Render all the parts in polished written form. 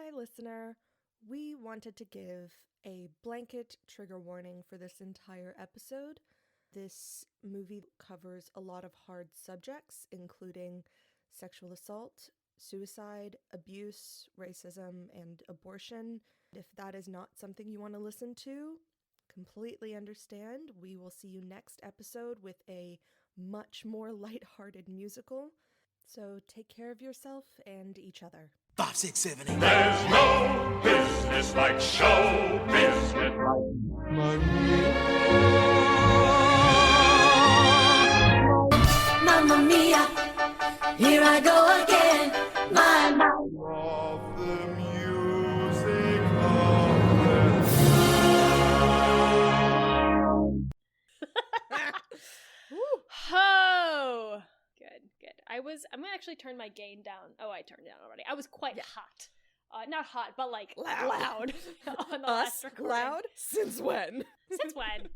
Hi, listener. We wanted to give a blanket trigger warning for this entire episode. This movie covers a lot of hard subjects, including sexual assault, suicide, abuse, racism, and abortion. If that is not something you want to listen to, completely understand. We will see you next episode with a much more lighthearted musical. So take care of yourself and each other. 5, 6, 7, 8. There's no business like show business. Mamma mia, here I go again. My Of the music Oh, good. I'm gonna actually turn my gain down. Oh, I turned it down already. I was quite hot. Not hot, but like loud on the last recording. Loud? Since when? Since when?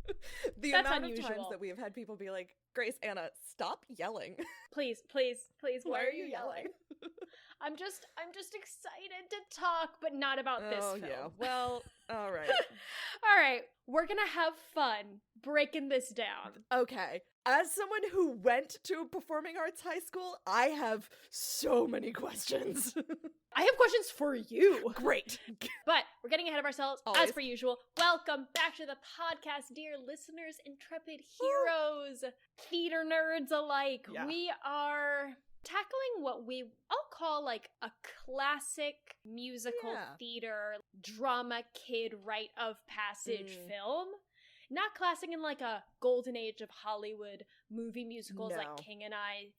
The That's amount unusual. of times that we have had people be like, Grace, Anna, stop yelling. Please, why are you yelling? I'm just excited to talk, but not about this film. Yeah. Well, all right. All right, we're gonna have fun breaking this down. Okay. As someone who went to a performing arts high school, I have so many questions. I have questions for you. Great. But we're getting ahead of ourselves, Always. as per usual. Welcome back to the podcast, dear listeners, intrepid heroes, theater nerds alike. Yeah. We are tackling what I'll call like a classic musical theater drama kid rite of passage film. Not classic in like a golden age of Hollywood movie musicals like King and I.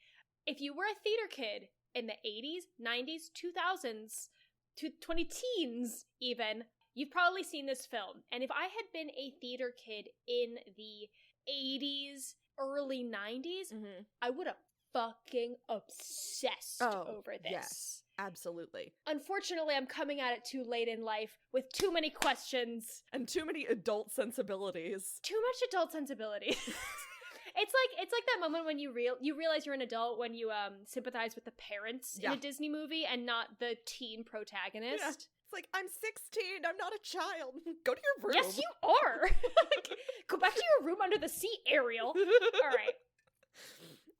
If you were a theater kid in the 80s, 90s, 2000s, to 20-teens even, you've probably seen this film. And if I had been a theater kid in the 80s, early 90s, I would have fucking obsessed over this. Yes, absolutely. Unfortunately, I'm coming at it too late in life with too many questions. And too many adult sensibilities. Too much adult sensibility. It's like that moment when you realize you're an adult when you sympathize with the parents in a Disney movie and not the teen protagonist. Yeah. It's like, I'm 16, I'm not a child. Go to your room. Yes, you are. Go back to your room under the sea, Ariel. All right.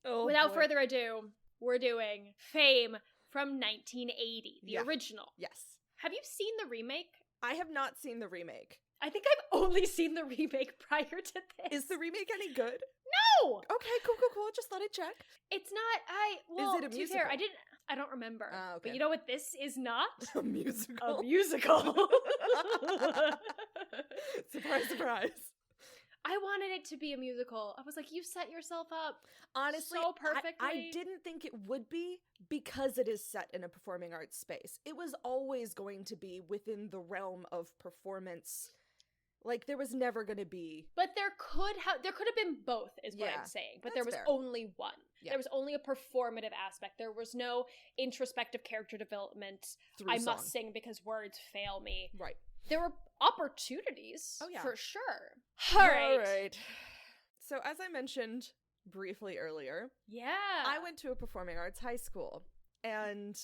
Oh, Without boy. further ado, we're doing Fame from 1980, the original. Yes. Have you seen the remake? I have not seen the remake. I think I've only seen the remake prior to this. Is the remake any good? No! Okay, cool. Just thought I'd check. It's not, Is it a to be musical? fair, I don't remember. Okay. But you know what this is not? A musical. A musical. Surprise, surprise. I wanted it to be a musical. I was like, you set yourself up Honestly, so perfectly. I didn't think it would be because it is set in a performing arts space. It was always going to be within the realm of performance. Like, there was never going to be... But there could have been both, is what I'm saying. But there was fair. only one. Yeah. There was only a performative aspect. There was no introspective character development. Through I song. must sing because words fail me. Right. There were opportunities, Oh, yeah. for sure. All right. So, as I mentioned briefly earlier, Yeah. I went to a performing arts high school, and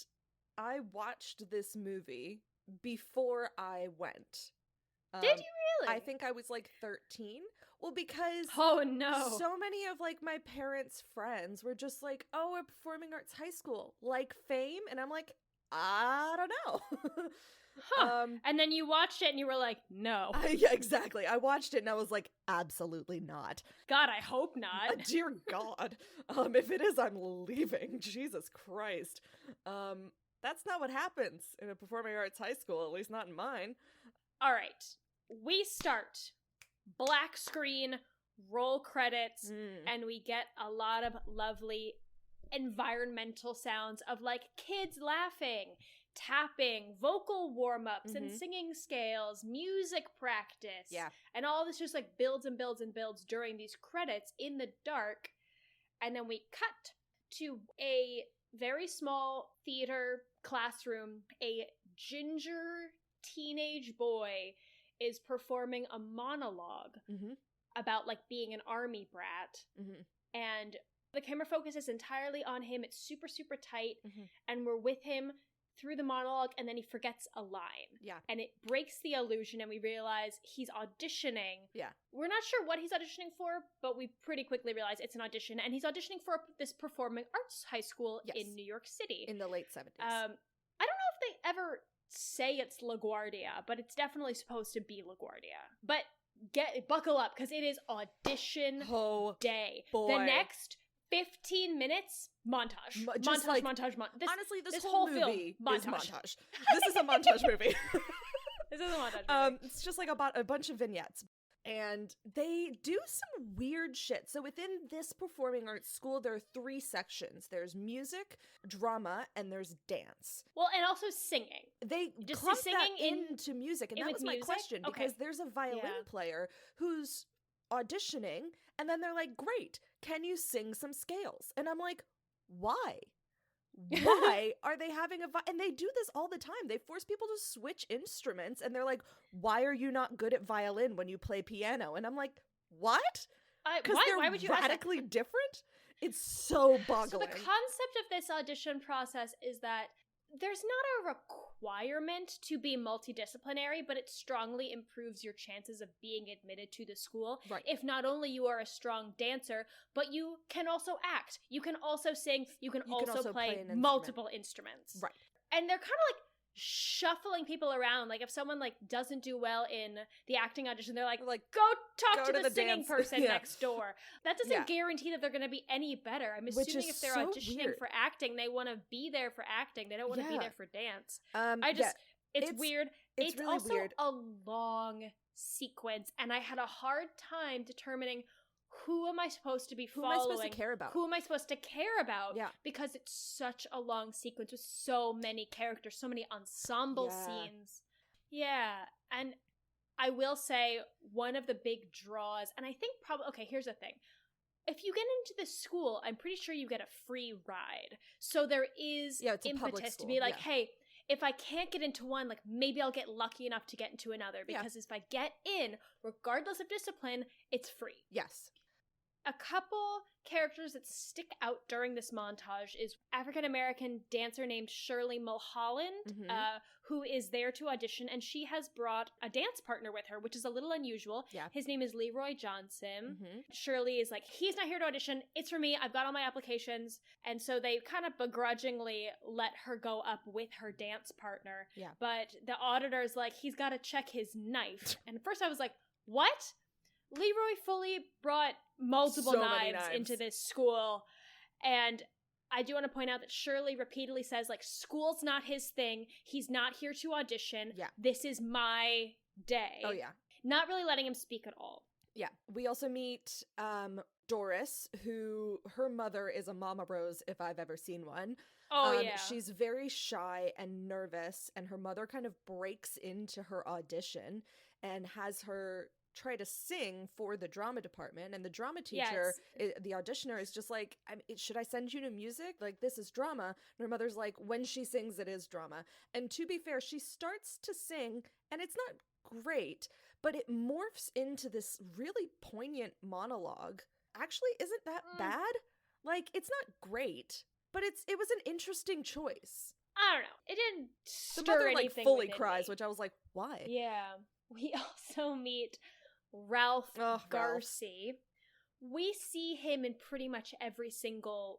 I watched this movie before I went. Did you really? I think I was like 13. Well, because Oh, no. so many of like my parents' friends were just like, oh, a performing arts high school, like Fame, and I'm like, I don't know. Huh. And then you watched it and you were like, no. Yeah, exactly. I watched it and I was like, absolutely not. God, I hope not. Dear God. If it is, I'm leaving. Jesus Christ. That's not what happens in a performing arts high school, at least not in mine. All right. We start. Black screen, roll credits, and we get a lot of lovely environmental sounds of like kids laughing, tapping, vocal warm-ups, and singing scales, music practice. Yeah. And all this just like builds and builds and builds during these credits in the dark. And then we cut to a very small theater classroom. A ginger teenage boy is performing a monologue about like being an army brat. And the camera focus is entirely on him. It's super, super tight. And we're with him through the monologue and then he forgets a line. Yeah. And it breaks the illusion and we realize he's auditioning. Yeah. We're not sure what he's auditioning for, but we pretty quickly realize it's an audition and he's auditioning for this performing arts high school in New York City. In the late 70s. I don't know if they ever say it's LaGuardia, but it's definitely supposed to be LaGuardia. But buckle up because it is audition day. Boy. The next 15 minutes, montage. Montage. Honestly, this whole movie film, is montage. This is a montage movie. This is a montage movie. It's just like about a bunch of vignettes. And they do some weird shit. So within this performing arts school, there are 3 sections. There's music, drama, and there's dance. Well, and also singing. They just clump singing that into music. And that was my question. Because there's a violin player who's auditioning, and then they're like, great, can you sing some scales? And I'm like, why? Why are they having and they do this all the time. They force people to switch instruments, and they're like, why are you not good at violin when you play piano? And I'm like, what? Because why would you radically different? It's so boggling. So the concept of this audition process is that there's not a requirement to be multidisciplinary, but it strongly improves your chances of being admitted to the school. Right. If not only you are a strong dancer, but you can also act. You can also sing. You can also play multiple instruments. Right. And they're kind of like shuffling people around. Like if someone like doesn't do well in the acting audition, they're like go talk to the singing person next door. That doesn't guarantee that they're going to be any better. I'm assuming if they're auditioning for acting, they want to be there for acting. They don't want to be there for dance. It's weird. It's really also weird. A long sequence, and I had a hard time determining who am I supposed to be following? Who am I supposed to care about? Who am I supposed to care about? Yeah. Because it's such a long sequence with so many characters, so many ensemble scenes. Yeah. And I will say one of the big draws, and I think probably, okay, here's the thing. If you get into this school, I'm pretty sure you get a free ride. So there is impetus to be like, hey, if I can't get into one, like maybe I'll get lucky enough to get into another. Because if I get in, regardless of discipline, it's free. Yes. A couple characters that stick out during this montage is African-American dancer named Shirley Mulholland, who is there to audition, and she has brought a dance partner with her, which is a little unusual. Yeah. His name is Leroy Johnson. Shirley is like, he's not here to audition. It's for me. I've got all my applications. And so they kind of begrudgingly let her go up with her dance partner. Yeah. But the auditor's like, he's got to check his knife. And at first I was like, what? Leroy fully brought multiple knives into this school. And I do want to point out that Shirley repeatedly says, like, school's not his thing. He's not here to audition. Yeah. This is my day. Oh, yeah. Not really letting him speak at all. Yeah. We also meet Doris, who her mother is a mama rose, if I've ever seen one. Oh, yeah. She's very shy and nervous, and her mother kind of breaks into her audition and has her try to sing for the drama department, and the drama teacher, the auditioner, is just like, should I send you to music? Like, this is drama. And her mother's like, when she sings, it is drama. And to be fair, she starts to sing, and it's not great, but it morphs into this really poignant monologue. Actually, isn't that bad? Like, it's not great, but it was an interesting choice. I don't know. It didn't stir the mother, anything like, fully within cries, me. which I was like, why? Yeah. We also meet Ralph Garcia. We see him in pretty much every single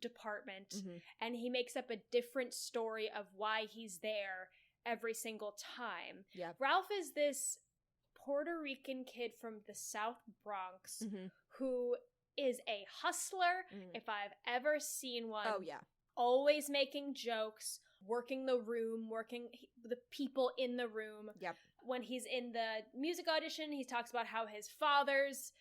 department, and he makes up a different story of why he's there every single time. Yeah. Ralph is this Puerto Rican kid from the South Bronx who is a hustler, if I've ever seen one. Oh, yeah. Always making jokes, working the room, working the people in the room. Yep. When he's in the music audition, he talks about how his father's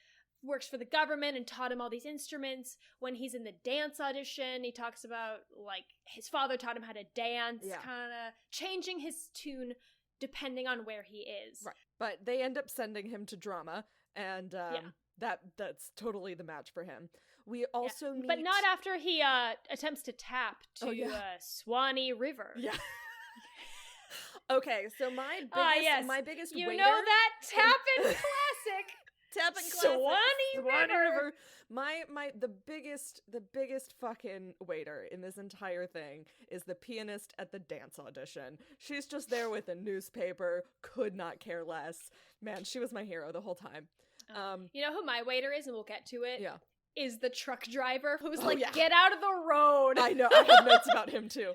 works for the government and taught him all these instruments. When he's in the dance audition, he talks about, like, his father taught him how to dance, kind of changing his tune depending on where he is. Right. But they end up sending him to drama, and that's totally the match for him. We also meet... But not after he attempts to tap to Swanee River. Yeah. Okay, so my biggest You waiter... know that tappin' classic. Nothing classic. Swanee River. The biggest fucking waiter in this entire thing is the pianist at the dance audition. She's just there with a newspaper, could not care less. Man, she was my hero the whole time. You know who my waiter is, and we'll get to it? Yeah. Is the truck driver who's yeah. get out of the road. I know, I have notes about him too.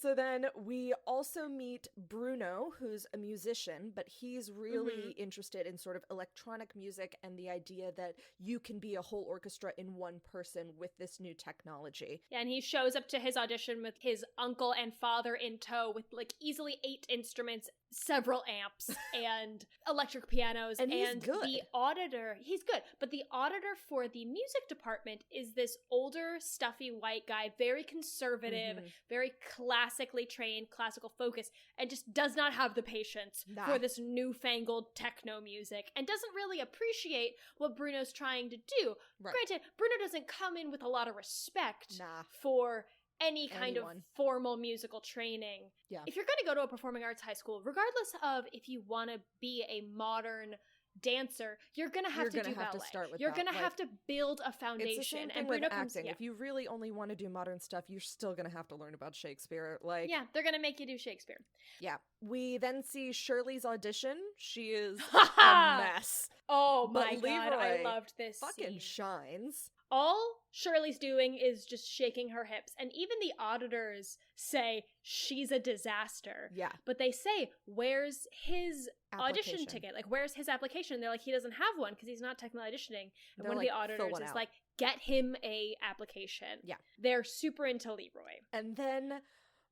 So then we also meet Bruno, who's a musician, but he's really interested in sort of electronic music and the idea that you can be a whole orchestra in one person with this new technology. Yeah, and he shows up to his audition with his uncle and father in tow with like easily 8 instruments, several amps, and electric pianos. And he's good. The auditor, he's good, but the auditor for the music department is this older, stuffy white guy, very conservative, very classically trained, classical focus, and just does not have the patience for this newfangled techno music, and doesn't really appreciate what Bruno's trying to do. Right. Granted, Bruno doesn't come in with a lot of respect for any kind of formal musical training. Yeah. If you're going to go to a performing arts high school, regardless of if you want to be a modern dancer, you're gonna have to do ballet. You're gonna have to build a foundation. It's the same thing with acting. If you really only want to do modern stuff, you're still gonna have to learn about Shakespeare. They're gonna make you do Shakespeare. Yeah. We then see Shirley's audition. She is a mess. Oh my god, I loved this fucking scene. Shines. All Shirley's doing is just shaking her hips, and even the auditors say she's a disaster. Yeah. But they say, where's his audition ticket? Like, where's his application? And they're like, he doesn't have one because he's not technically auditioning. And one of the auditors is like, get him a application. Yeah. They're super into Leroy. And then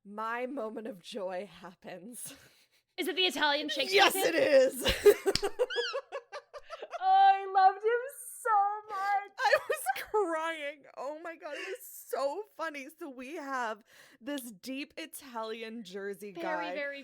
my moment of joy happens. Is it the Italian Shakespeare? Yes, it is. I loved him so much. I was crying. Oh my god, it was so funny. So we have this deep Italian Jersey guy. Very, very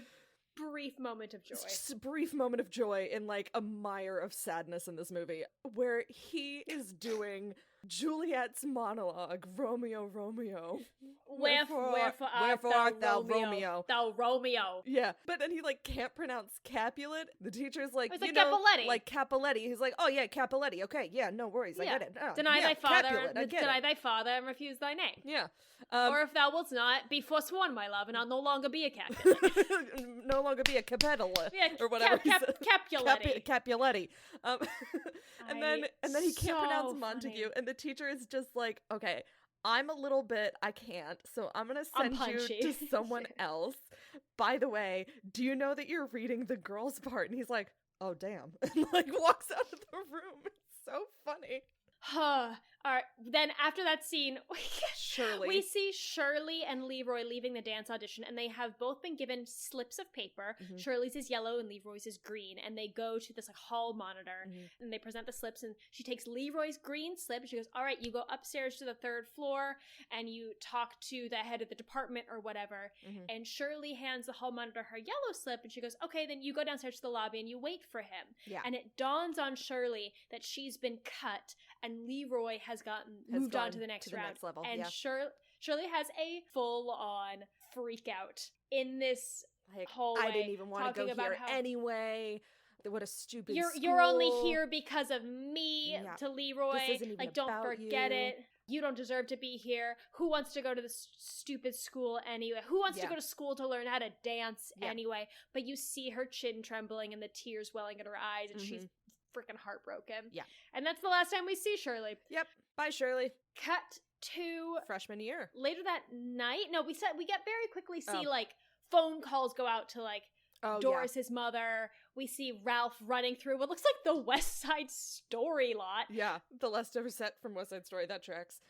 brief moment of joy. Just a brief moment of joy in like a mire of sadness in this movie, where he is doing Juliet's monologue, Romeo, Romeo. Wherefore art thou Romeo? Thou Romeo. Yeah, but then he like can't pronounce Capulet. The teacher's like, it's like Capoletti. Like Capoletti. He's like, oh yeah, Capoletti. Okay, yeah, no worries, I get it. Oh, deny yeah, thy father, Capulet, deny thy father, and refuse thy name. Yeah. Or if thou wilt not, be forsworn, my love, and I'll no longer be a Capulet. No longer be a Capetola. Yeah, or whatever. Capuletti. Capuletti. And then he can't pronounce Montague, and the teacher is just like, okay, I'm a little bit, I can't, so I'm gonna send you to someone else. By the way, do you know that you're reading the girl's part? And he's like, oh damn, and like walks out of the room. It's so funny. Alright, then after that scene, Shirley. We see Shirley and Leroy leaving the dance audition, and they have both been given slips of paper. Shirley's is yellow and Leroy's is green, and they go to this like hall monitor, and they present the slips, and she takes Leroy's green slip, and she goes, alright, you go upstairs to the 3rd floor, and you talk to the head of the department or whatever, and Shirley hands the hall monitor her yellow slip, and she goes, okay, then you go downstairs to the lobby and you wait for him. Yeah. And it dawns on Shirley that she's been cut, and Leroy has moved on to the next round. Next level. And Shirley has a full-on freak out in this hallway. I didn't even want to go here anyway. What a stupid You're only here because of me, to Leroy. This isn't even like, don't forget you. it. You don't deserve to be here. Who wants to go to this stupid school anyway? Who wants to go to school to learn how to dance anyway? But you see her chin trembling and the tears welling in her eyes, and she's freaking heartbroken. Yeah. And that's the last time we see Shirley. Yep. Bye, Shirley. Cut to freshman year. Later that night. No, we get very quickly see like phone calls go out to like Doris's mother. We see Ralph running through what looks like the West Side Story lot. Yeah, the leftover set from West Side Story. That tracks.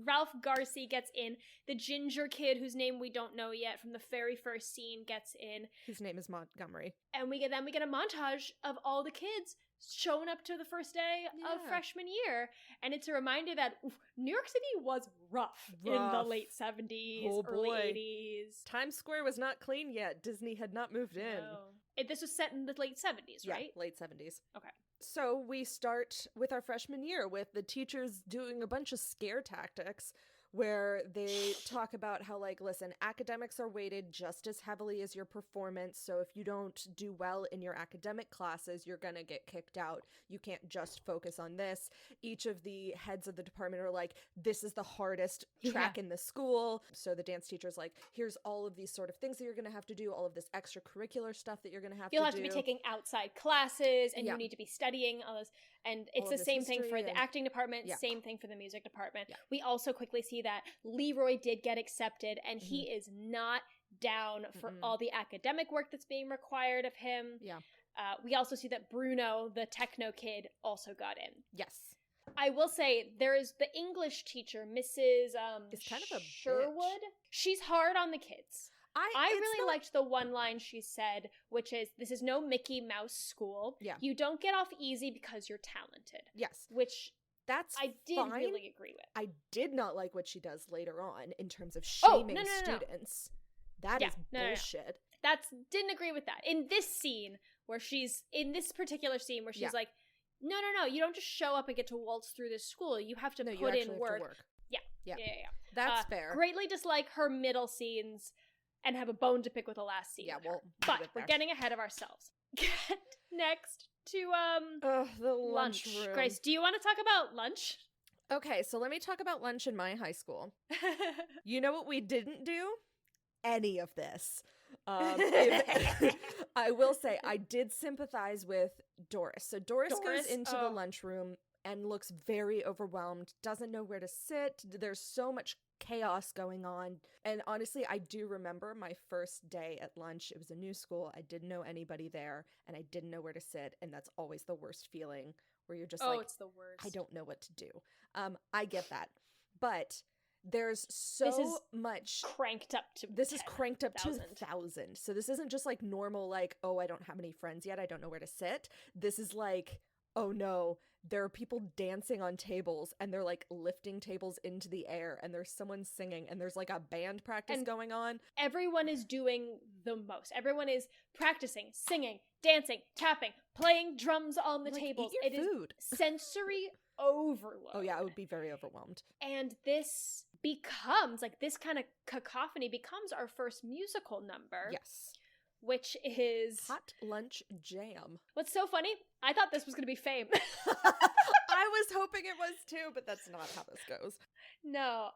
Ralph Garcia gets in. The ginger kid, whose name we don't know yet from the very first scene, gets in. His name is Montgomery. And we get a montage of all the kids showing up to the first day of freshman year. And it's a reminder that New York City was rough in the late 70s, early 80s. Times Square was not clean yet. Disney had not moved in. No. This was set in the late 70s, right? Yeah, late 70s. Okay. So we start with our freshman year with the teachers doing a bunch of scare tactics. where they talk about how, like, listen, academics are weighted just as heavily as your performance. So if you don't do well in your academic classes, you're going to get kicked out. You can't just focus on this. Each of the heads of the department are like, this is the hardest track in the school. So the dance teacher's like, here's all of these sort of things that you're going to have to do, all of this extracurricular stuff that you're going to have to do. You'll have to be taking outside classes, and you need to be studying all this. And it's the same thing for the acting department, same thing for the music department. Yeah. We also quickly see that Leroy did get accepted, and he is not down for all the academic work that's being required of him. Yeah. We also see that Bruno, the techno kid, also got in. Yes. I will say, there is the English teacher, Mrs. It's kind of a Sherwood. bitch. She's hard on the kids. I really liked the one line she said, which is, this is no Mickey Mouse school. Yeah. You don't get off easy because you're talented. Yes. Which I did really agree with. I did not like what she does later on in terms of shaming students. That is bullshit. Didn't agree with that. In this scene, in this particular scene where she's like, no, you don't just show up and get to waltz through this school. You have to put in work. Yeah. That's fair. Greatly dislike her middle scenes and have a bone to pick with the last scene. Yeah, but we're getting ahead of ourselves. Get next to the lunchroom. Grace, do you want to talk about lunch? Okay, so let me talk about lunch in my high school. You know what we didn't do? Any of this. I will say I did sympathize with Doris. So Doris goes into the lunchroom and looks very overwhelmed, doesn't know where to sit. There's so much chaos going on. And honestly, I do remember my first day at lunch. It was a new school. I didn't know anybody there, and I didn't know where to sit. And that's always the worst feeling, where you're just it's the worst. I don't know what to do. I get that. But there's so much cranked up to this is cranked up to 1,000. So this isn't just like normal, like, oh, I don't have any friends yet, I don't know where to sit. This is like, oh no, there are people dancing on tables, and they're like lifting tables into the air, and there's someone singing, and there's like a band practice going on. Everyone is doing the most. Everyone is practicing, singing, dancing, tapping, playing drums on the tables. Eat your food. Is sensory overload. Oh yeah, I would be very overwhelmed. And this becomes, like, this kind of cacophony becomes our first musical number. Yes. Which is Hot Lunch Jam. What's so funny? I thought this was going to be Fame. I was hoping it was too, but that's not how this goes. No,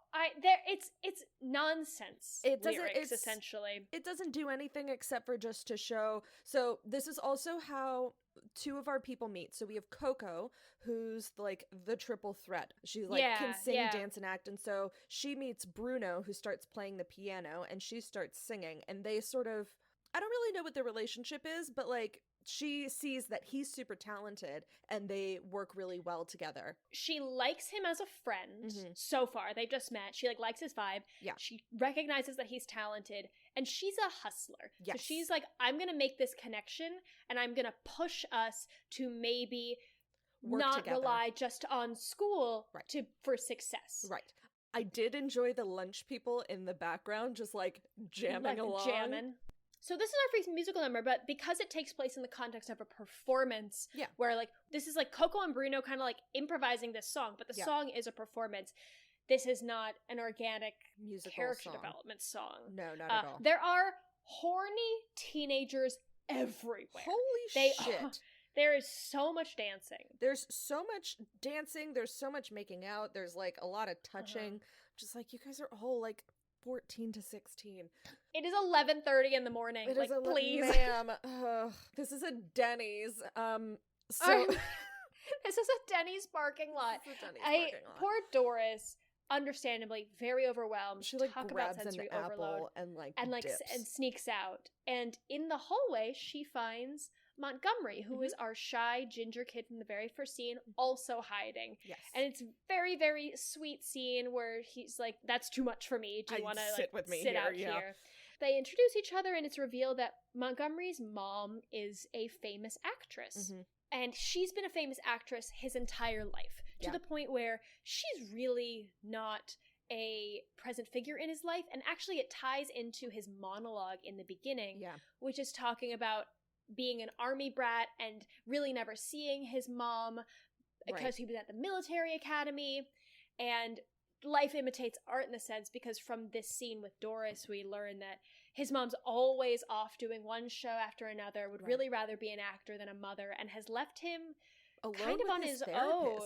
it's nonsense. Lyrics, essentially. It doesn't do anything except for just to show. So this is also how two of our people meet. So we have Coco, who's like the triple threat. She can sing, dance, and act. And so she meets Bruno, who starts playing the piano, and she starts singing. And they sort of, I don't really know what their relationship is, but like she sees that he's super talented and they work really well together. She likes him as a friend so far. They've just met. She likes his vibe. Yeah. She recognizes that he's talented, and she's a hustler. Yes. So she's like, I'm going to make this connection, and I'm going to push us to maybe work not together. Rely just on school for success. Right. I did enjoy the lunch people in the background just like jamming along. So this is our first musical number, but because it takes place in the context of a performance, where like this is like Coco and Bruno kind of like improvising this song, but the song is a performance. This is not an organic musical character development song. No, not at all. There are horny teenagers everywhere. Holy shit. There is so much dancing. There's so much dancing. There's so much making out. There's like a lot of touching. Just like, you guys are all like 14 to 16. It is 11:30 in the morning. Please. Ma'am. This is a Denny's. This is a Denny's parking lot. Poor Doris, understandably very overwhelmed. She like grabs an apple and dips. And sneaks out. And in the hallway, she finds Montgomery, who is our shy ginger kid from the very first scene, also hiding. Yes. And it's very, very sweet scene where he's like, that's too much for me. Do you want to sit out here? They introduce each other, and it's revealed that Montgomery's mom is a famous actress. And she's been a famous actress his entire life, to the point where she's really not a present figure in his life. And actually it ties into his monologue in the beginning, which is talking about being an army brat and really never seeing his mom because he was at the military academy. And life imitates art in a sense, because from this scene with Doris, we learn that his mom's always off doing one show after another, would really rather be an actor than a mother, and has left him alone kind of with on his own.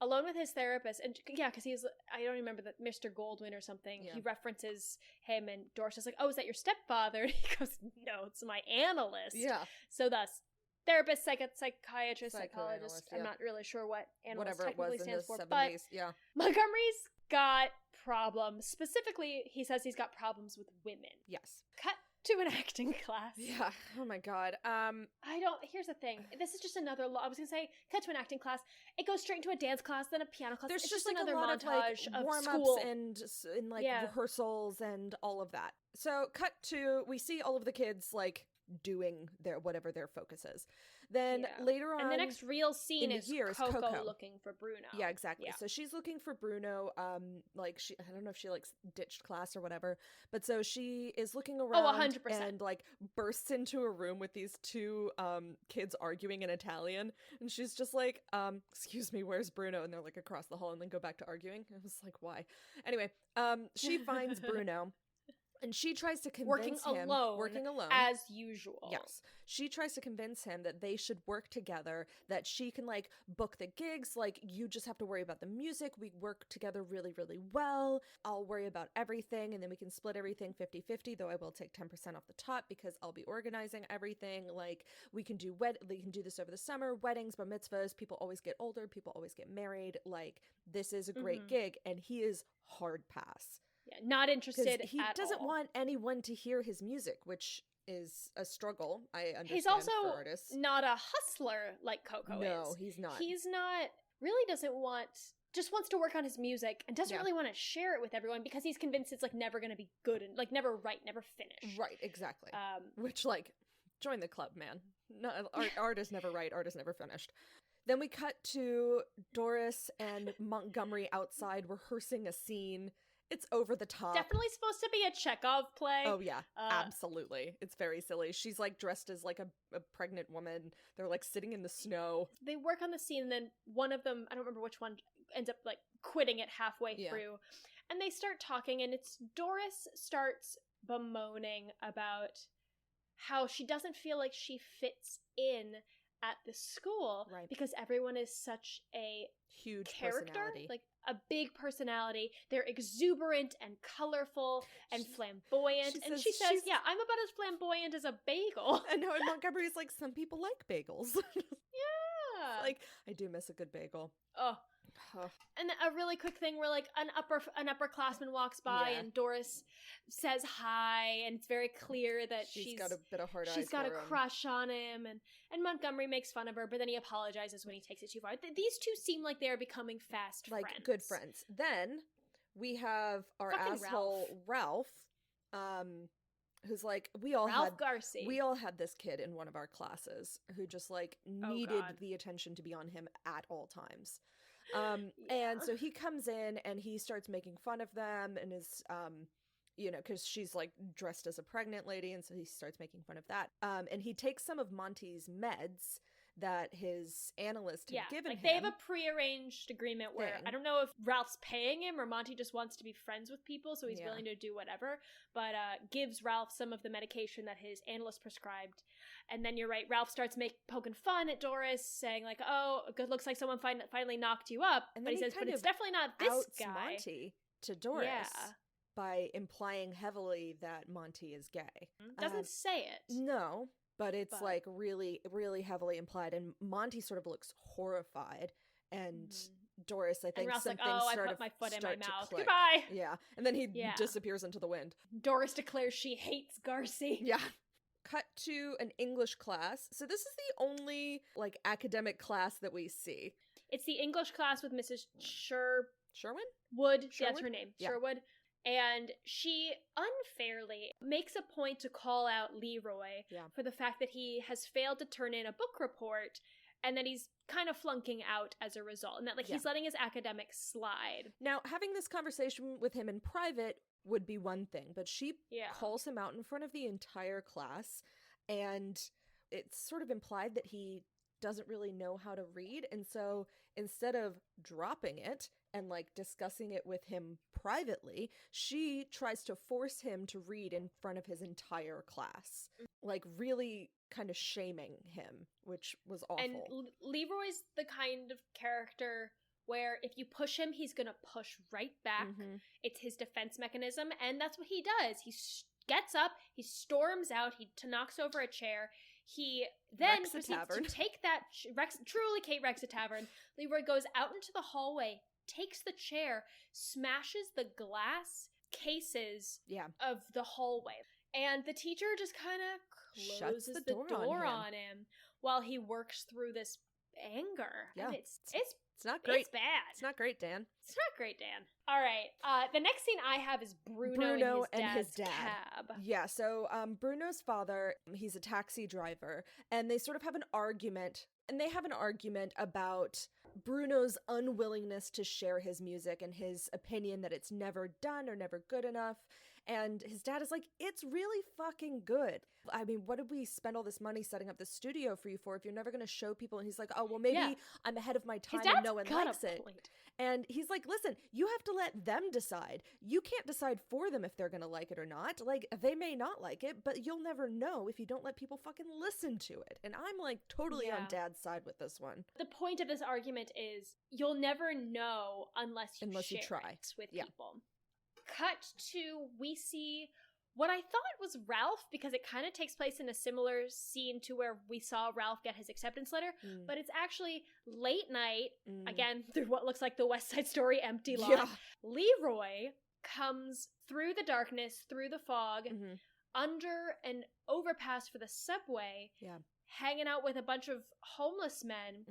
Alone with his therapist. And yeah, because I don't remember that Mr. Goldwyn or something, he references him, and Doris is like, oh, is that your stepfather? And he goes, no, it's my analyst. Yeah. So thus, therapist, psychiatrist, psychologist. I'm not really sure what analyst technically stands for, 70s, but yeah. Montgomery's got problems. Specifically, he says he's got problems with women. Yes. Cut to an acting class. Yeah. Oh my god. Here's the thing. This is just another I was gonna say, cut to an acting class. It goes straight into a dance class, then a piano class. There's it's just another a lot montage of warm-ups school. and rehearsals and all of that. So cut to, we see all of the kids doing whatever their focus is. Then later on, and the next real scene is Coco looking for Bruno. Yeah, exactly. So she's looking for Bruno. I don't know if she ditched class or whatever, but so she is looking around. 100%. And bursts into a room with these two kids arguing in Italian, and she's just like, excuse me, where's Bruno? And they're across the hall, and then go back to arguing. I was like, why? Anyway, she finds Bruno. And she tries to convince him, working alone, as usual. Yes. She tries to convince him that they should work together, that she can, book the gigs, you just have to worry about the music, we work together really, really well, I'll worry about everything, and then we can split everything 50-50, though I will take 10% off the top, because I'll be organizing everything, we can do this over the summer, weddings, bar mitzvahs, people always get older, people always get married, this is a great gig, and he is hard pass. Yeah, not interested at all. He doesn't want anyone to hear his music, which is a struggle. I understand. He's also for artists. Not a hustler like Coco is. No, he's not. He's not, really just wants to work on his music and doesn't really want to share it with everyone because he's convinced it's never going to be good and never right, never finished. Right, exactly. Which join the club, man. No, art is never right, art is never finished. Then we cut to Doris and Montgomery outside rehearsing a scene. It's over the top. Definitely supposed to be a Chekhov play. Oh, yeah. Absolutely. It's very silly. She's, dressed as, a pregnant woman. They're, sitting in the snow. They work on the scene, and then one of them, I don't remember which one, ends up, quitting it halfway through. And they start talking, and Doris starts bemoaning about how she doesn't feel like she fits in at the school because everyone is such a huge character, personality. A big personality. They're exuberant and colorful and flamboyant. She says, yeah, I'm about as flamboyant as a bagel. And Montgomery's some people like bagels. Yeah. I do miss a good bagel. Oh. And a really quick thing where an upperclassman walks by and Doris says hi, and it's very clear that she's got a bit of hard eyes. She's got a crush on him, and Montgomery makes fun of her, but then he apologizes when he takes it too far. These two seem like they're becoming fast friends. Good friends. Then we have our asshole Ralph, who's we all had this kid in one of our classes who just needed the attention to be on him at all times. And so he comes in and he starts making fun of them and is, because she's dressed as a pregnant lady, and so he starts making fun of that. And he takes some of Monty's meds that his analyst had given him. They have a prearranged agreement where I don't know if Ralph's paying him or Monty just wants to be friends with people, so he's willing to do whatever, but gives Ralph some of the medication that his analyst prescribed. And then you're right, Ralph starts poking fun at Doris, saying oh, it looks like someone finally knocked you up. And but he says, but it's definitely not this guy. Monty to Doris by implying heavily that Monty is gay. Doesn't say it. No. But it's really, really heavily implied, and Monty sort of looks horrified, and Doris, I think, and Ralph's some things I sort put of my foot in start my to mouth. click. Goodbye. Yeah, and then he disappears into the wind. Doris declares she hates Garci. Yeah. Cut to an English class. So this is the only academic class that we see. It's the English class with Mrs. Sherwood? That's her name. Yeah. Sherwood. And she unfairly makes a point to call out Leroy for the fact that he has failed to turn in a book report and that he's kind of flunking out as a result, and that he's letting his academics slide. Now, having this conversation with him in private would be one thing, but she calls him out in front of the entire class, and it's sort of implied that he doesn't really know how to read. And so instead of dropping it and like discussing it with him privately, she tries to force him to read in front of his entire class, like really kind of shaming him, which was awful. And Leroy's the kind of character where if you push him, he's gonna push right back. It's his defense mechanism, and that's what he does. He gets up, he storms out, he knocks over a chair. He then proceeds to take that truly Kate wrecks a tavern. Leroy goes out into the hallway, takes the chair, smashes the glass cases of the hallway, and the teacher just kind of closes the door on him while he works through this anger. Yeah, and it's not great. It's bad. It's not great, Dan. It's not great, Dan. All right. The next scene I have is Bruno and his dad. Cab. Yeah, so Bruno's father, he's a taxi driver, and they sort of have an argument. And they have an argument about Bruno's unwillingness to share his music and his opinion that it's never done or never good enough. And his dad is like, it's really fucking good. I mean, what did we spend all this money setting up the studio for you for if you're never going to show people? And he's like, oh, well, maybe I'm ahead of my time and no one likes it. And he's like, listen, you have to let them decide. You can't decide for them if they're going to like it or not. Like, they may not like it, but you'll never know if you don't let people fucking listen to it. And I'm like totally on Dad's side with this one. The point of this argument is you'll never know unless you try it with people. Cut to, we see what I thought was Ralph, because it kind of takes place in a similar scene to where we saw Ralph get his acceptance letter, but it's actually late night, again, through what looks like the West Side Story empty lot. Yeah. Leroy comes through the darkness, through the fog, under an overpass for the subway, hanging out with a bunch of homeless men.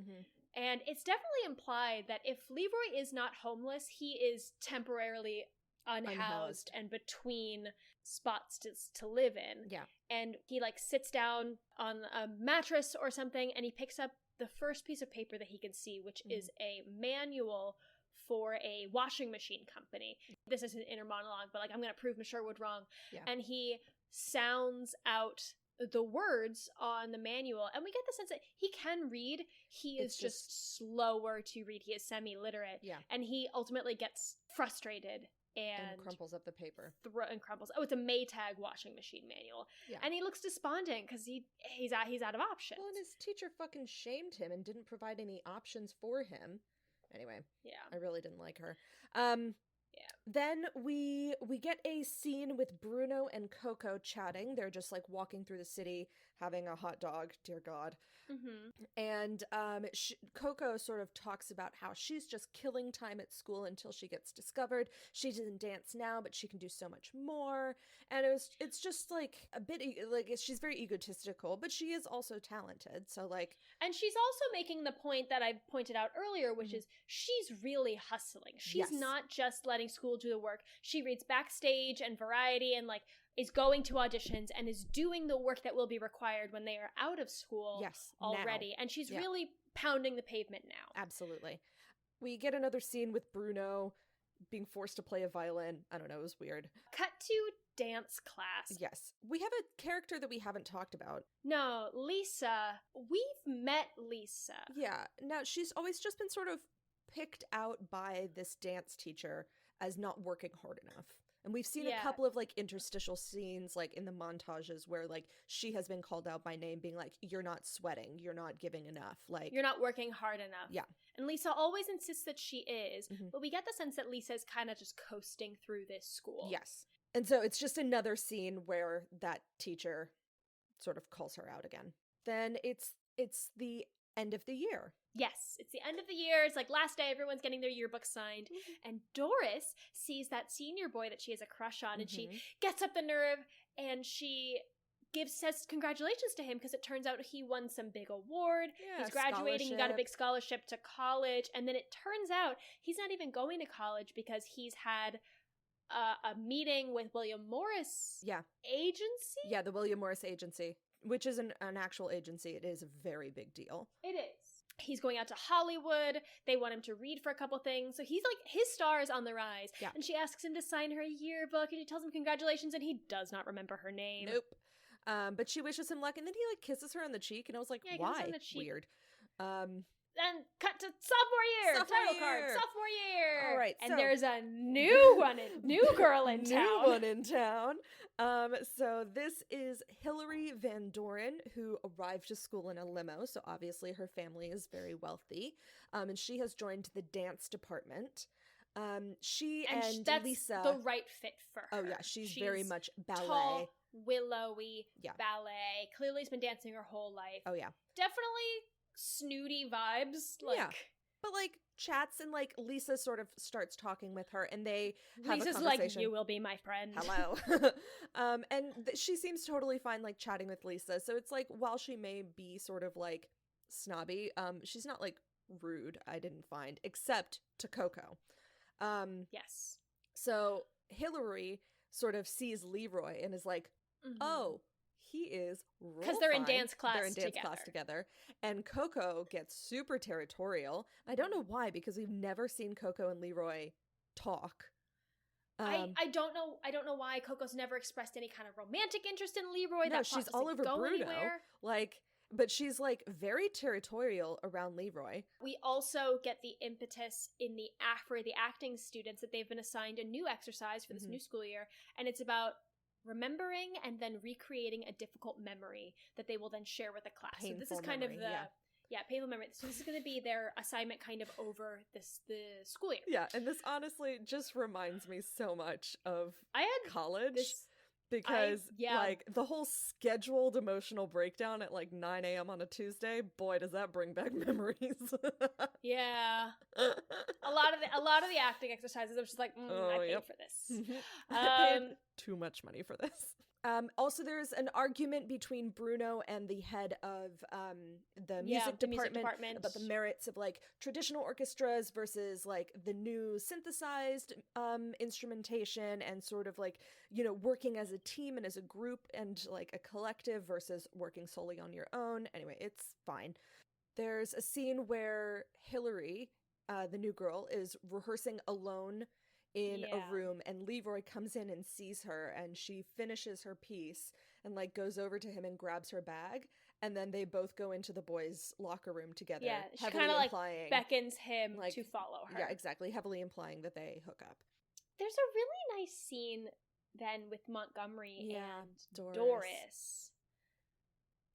And it's definitely implied that if Leroy is not homeless, he is temporarily unhoused and between spots to live in. Yeah. And he like sits down on a mattress or something, and he picks up the first piece of paper that he can see, which is a manual for a washing machine company. This is an inner monologue, but like, I'm going to prove Miss Sherwood wrong. Yeah. And he sounds out the words on the manual, and we get the sense that he can read. He is just slower to read. He is semi-literate. Yeah. And he ultimately gets frustrated and crumples up the paper. And crumbles. Oh, it's a Maytag washing machine manual. Yeah. And he looks despondent because he's out of options. Well, and his teacher fucking shamed him and didn't provide any options for him. Anyway. Yeah. I really didn't like her. Then we get a scene with Bruno and Coco chatting. They're just like walking through the city, having a hot dog. Dear God. And Coco sort of talks about how she's just killing time at school until she gets discovered. She doesn't dance now, but she can do so much more. And it's just like a bit like she's very egotistical, but she is also talented. So like, and she's also making the point that I pointed out earlier, which is she's really hustling. She's not just letting school do the work. She reads Backstage and Variety and like is going to auditions and is doing the work that will be required when they are out of school already. Now. And she's really pounding the pavement now. Absolutely. We get another scene with Bruno being forced to play a violin. I don't know, it was weird. Cut to dance class. Yes. We have a character that we haven't talked about. No, Lisa. We've met Lisa. Yeah. Now, she's always just been sort of picked out by this dance teacher as not working hard enough. And we've seen a couple of like interstitial scenes like in the montages where like she has been called out by name being like, you're not sweating, you're not giving enough, like you're not working hard enough. Yeah. And Lisa always insists that she is, but we get the sense that Lisa's kind of just coasting through this school. Yes. And so it's just another scene where that teacher sort of calls her out again. Then it's the end of the year. Yes, it's the end of the year. It's like last day, everyone's getting their yearbook signed. And Doris sees that senior boy that she has a crush on, and she gets up the nerve and she says congratulations to him because it turns out he won some big award. Yeah, he's graduating, he got a big scholarship to college, and then it turns out he's not even going to college because he's had a meeting with William Morris Agency? Yeah, the William Morris Agency, which is an actual agency. It is a very big deal. It is. He's going out to Hollywood. They want him to read for a couple things. So he's like, his star is on the rise. Yeah. And she asks him to sign her yearbook, and he tells him congratulations, and he does not remember her name. Nope. But she wishes him luck, and then he like kisses her on the cheek, and I was like, why? Weird. Then cut to sophomore year. Title card. Sophomore year. All right. And there's a new girl in town. New one in town. So this is Hilary Van Doren, who arrived to school in a limo. So obviously her family is very wealthy. And she has joined the dance department. She and that's Lisa, the right fit for her. Oh yeah, she's very much ballet. Tall, willowy, ballet. Clearly has been dancing her whole life. Oh yeah. Definitely snooty vibes. Yeah. But like chats and like Lisa sort of starts talking with her and they have Lisa's a conversation. like, you will be my friend. Hello. And she seems totally fine like chatting with Lisa. So it's like while she may be sort of like snobby, she's not like rude, I didn't find, except to Coco. Yes. So Hilary sort of sees Leroy and is like, oh, he is because they're in dance class. They're in dance class together. And Coco gets super territorial. I don't know why, because we've never seen Coco and Leroy talk. I don't know why Coco's never expressed any kind of romantic interest in Leroy. No, that she's all over Bruno. Anywhere. Like, but she's like very territorial around Leroy. We also get the impetus in for the acting students that they've been assigned a new exercise for this new school year, and it's about remembering and then recreating a difficult memory that they will then share with the class. Painful so this is kind memory, of the painful memory. So this is going to be their assignment kind of over the school year. Yeah, and this honestly just reminds me so much of college. Because, like, the whole scheduled emotional breakdown at, like, 9 a.m. on a Tuesday, boy, does that bring back memories. Yeah. A lot of the acting exercises, I was just like, I paid for this. I paid too much money for this. Also, there's an argument between Bruno and the head of the music department about the merits of like traditional orchestras versus like the new synthesized instrumentation and sort of like, you know, working as a team and as a group and like a collective versus working solely on your own. Anyway, it's fine. There's a scene where Hilary, the new girl, is rehearsing alone in a room, and Leroy comes in and sees her, and she finishes her piece and like goes over to him and grabs her bag, and then they both go into the boys' locker room together. Yeah, she kind of like beckons him like, to follow her. Yeah, exactly, heavily implying that they hook up. There's a really nice scene then with Montgomery and Doris.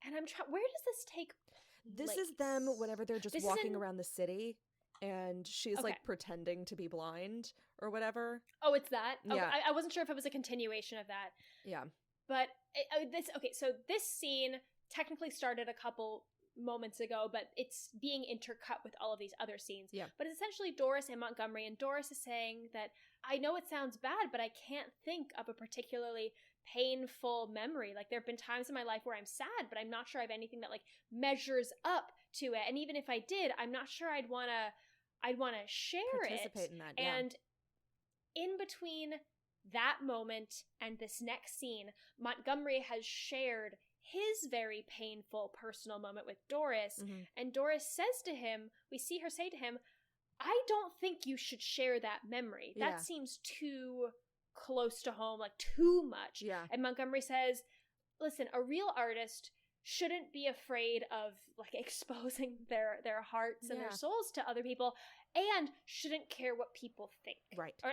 And I'm trying. Where does this take place? This is them whenever they're just walking around the city. And she's like pretending to be blind or whatever. Oh, it's that? Yeah. Okay, I wasn't sure if it was a continuation of that. Yeah. But so this scene technically started a couple moments ago, but it's being intercut with all of these other scenes. Yeah. But it's essentially Doris and Montgomery, and Doris is saying that I know it sounds bad, but I can't think of a particularly painful memory. Like there have been times in my life where I'm sad, but I'm not sure I have anything that like measures up to it. And even if I did, I'm not sure I'd want to share participate in that. Yeah. And in between that moment and this next scene, Montgomery has shared his very painful personal moment with Doris, and Doris says to him, we see her say to him, I don't think you should share that memory. That seems too close to home, like too much. Yeah. And Montgomery says, listen, a real artist shouldn't be afraid of like exposing their hearts and their souls to other people, and shouldn't care what people think, right, or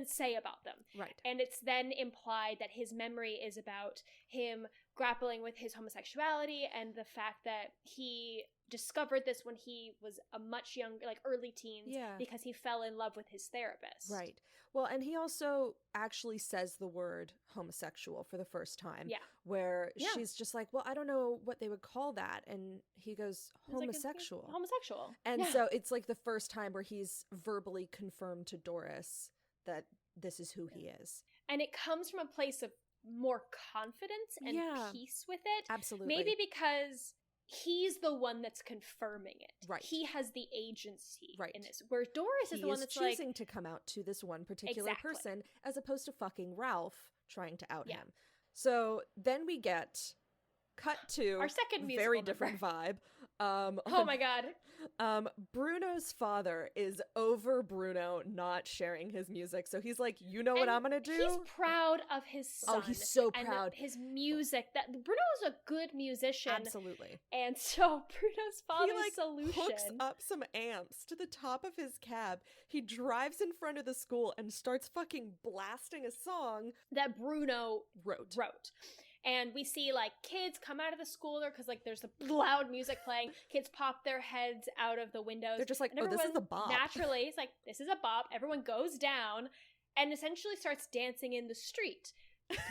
say about them, right. And it's then implied that his memory is about him grappling with his homosexuality and the fact that he discovered this when he was a much younger, like early teens, because he fell in love with his therapist. Right. Well, and he also actually says the word homosexual for the first time. Yeah. Where she's just like, well, I don't know what they would call that. And he goes, homosexual. Like, homosexual. And so it's like the first time where he's verbally confirmed to Doris that this is who he is. And it comes from a place of more confidence and peace with it. Absolutely. Maybe because he's the one that's confirming it. Right. He has the agency in this. Where Doris is the one that's choosing to come out to this one particular person as opposed to fucking Ralph trying to out him. So then we get cut to our second very different vibe. Oh my god. Bruno's father is over Bruno not sharing his music. So he's like, you know what I'm gonna do? He's proud of his son. Oh, he's so and proud. His music. That Bruno is a good musician. Absolutely. And so Bruno's father's he solution hooks up some amps to the top of his cab. He drives in front of the school and starts fucking blasting a song that Bruno wrote. And we see, like, kids come out of the school there because, like, there's the loud music playing. Kids pop their heads out of the windows. They're just like, oh, this is a bop. Naturally, it's like, this is a bop. Everyone goes down and essentially starts dancing in the street.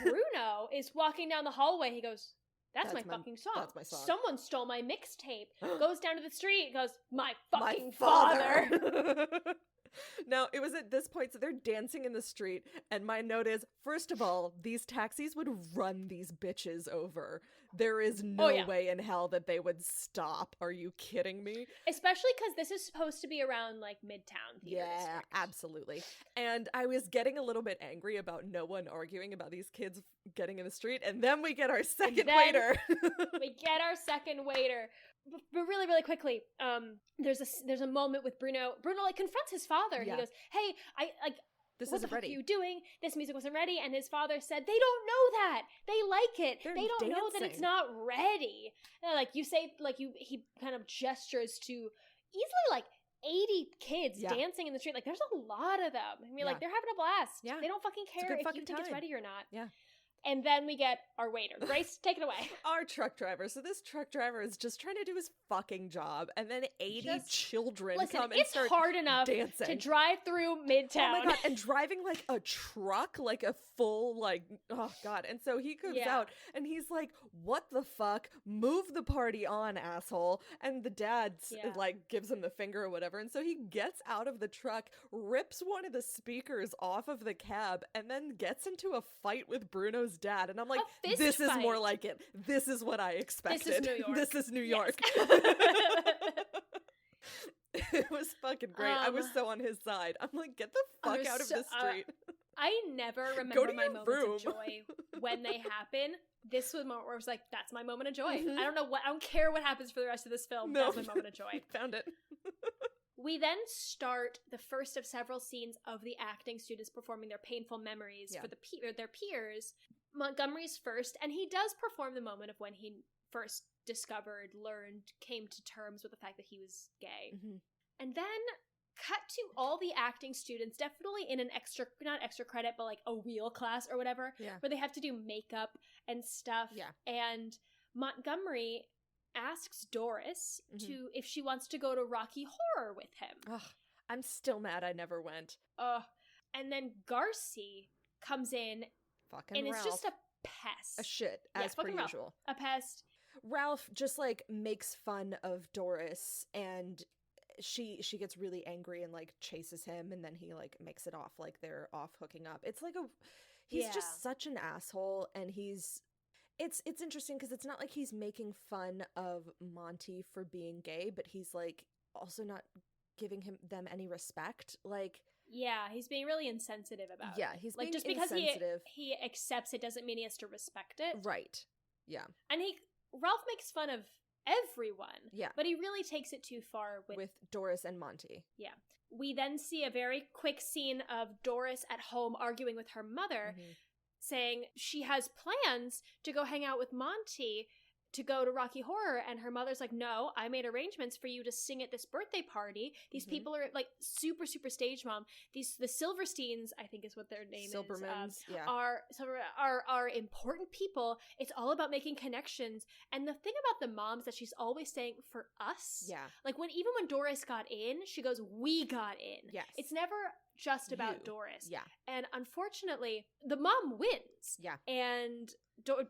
Bruno is walking down the hallway. He goes, that's my fucking song. That's my song. Someone stole my mixtape. Goes down to the street. Goes, my fucking my father. Now, it was at this point, so they're dancing in the street, and my note is, first of all, these taxis would run these bitches over. There is no way in hell that they would stop. Are you kidding me? Especially because this is supposed to be around, like, Midtown Theater District. Absolutely. And I was getting a little bit angry about no one arguing about these kids getting in the street, and then we get our second waiter. We get our second waiter. But really, really quickly, there's a moment with Bruno. Bruno, like, confronts his father. Yeah. He goes, hey, this what isn't the fuck ready. are you doing? This music wasn't ready. And his father said, they don't know that. They like it. They're they don't know that it's dancing. not ready. And, like, you say, like, he kind of gestures to easily, like, 80 kids dancing in the street. Like, there's a lot of them. I mean, like, they're having a blast. Yeah. They don't fucking care if you think it's time. ready or not. Yeah. And then we get our waiter. Grace, take it away. Our truck driver. So this truck driver is just trying to do his fucking job, and then 80 children come and start hard enough dancing. to drive through Midtown. Oh my god, and driving like a truck, like a full, like, oh god. And so he comes out and he's like, what the fuck? Move the party on, asshole. And the dad like gives him the finger or whatever. And so he gets out of the truck, rips one of the speakers off of the cab, and then gets into a fight with Bruno's dad. And I'm like, this is more like it. This is what I expected. This is New York. This is New York. It was fucking great. I was so on his side. I'm like, get the fuck out of the street. I never remember my moments room. of joy when they happen. This was a moment where I was like, that's my moment of joy. I don't care what happens for the rest of this film. No. That's my moment of joy. Found it. We then start the first of several scenes of the acting students performing their painful memories for their peers. Montgomery's first, and he does perform the moment of when he first came to terms with the fact that he was gay. Mm-hmm. And then cut to all the acting students, definitely in an not extra credit, but like a wheel class or whatever, where they have to do makeup and stuff. Yeah. And Montgomery asks Doris if she wants to go to Rocky Horror with him. Ugh, I'm still mad I never went. And then Garci comes in and Ralph. It's just a pest. A shit, as per usual. A pest. Ralph just like makes fun of Doris, and she gets really angry and like chases him, and then he like makes it off like they're off hooking up. It's like he's just such an asshole, and it's interesting because it's not like he's making fun of Monty for being gay, but he's like also not giving them any respect. Like, yeah, he's being really insensitive about it. Yeah, he's like, being just because insensitive. he accepts it doesn't mean he has to respect it. Right. Yeah. And Ralph makes fun of everyone. Yeah. But he really takes it too far with Doris and Monty. Yeah. We then see a very quick scene of Doris at home arguing with her mother, saying she has plans to go hang out with Monty to go to Rocky Horror, and her mother's like, no, I made arrangements for you to sing at this birthday party. These people are like super, super stage mom. The Silversteins, I think is what their name Silbermans, are important people. It's all about making connections. And the thing about the moms that she's always saying, for us, like even when Doris got in, she goes, we got in. Yes. It's never just about Doris. Yeah. And unfortunately, the mom wins. Yeah. And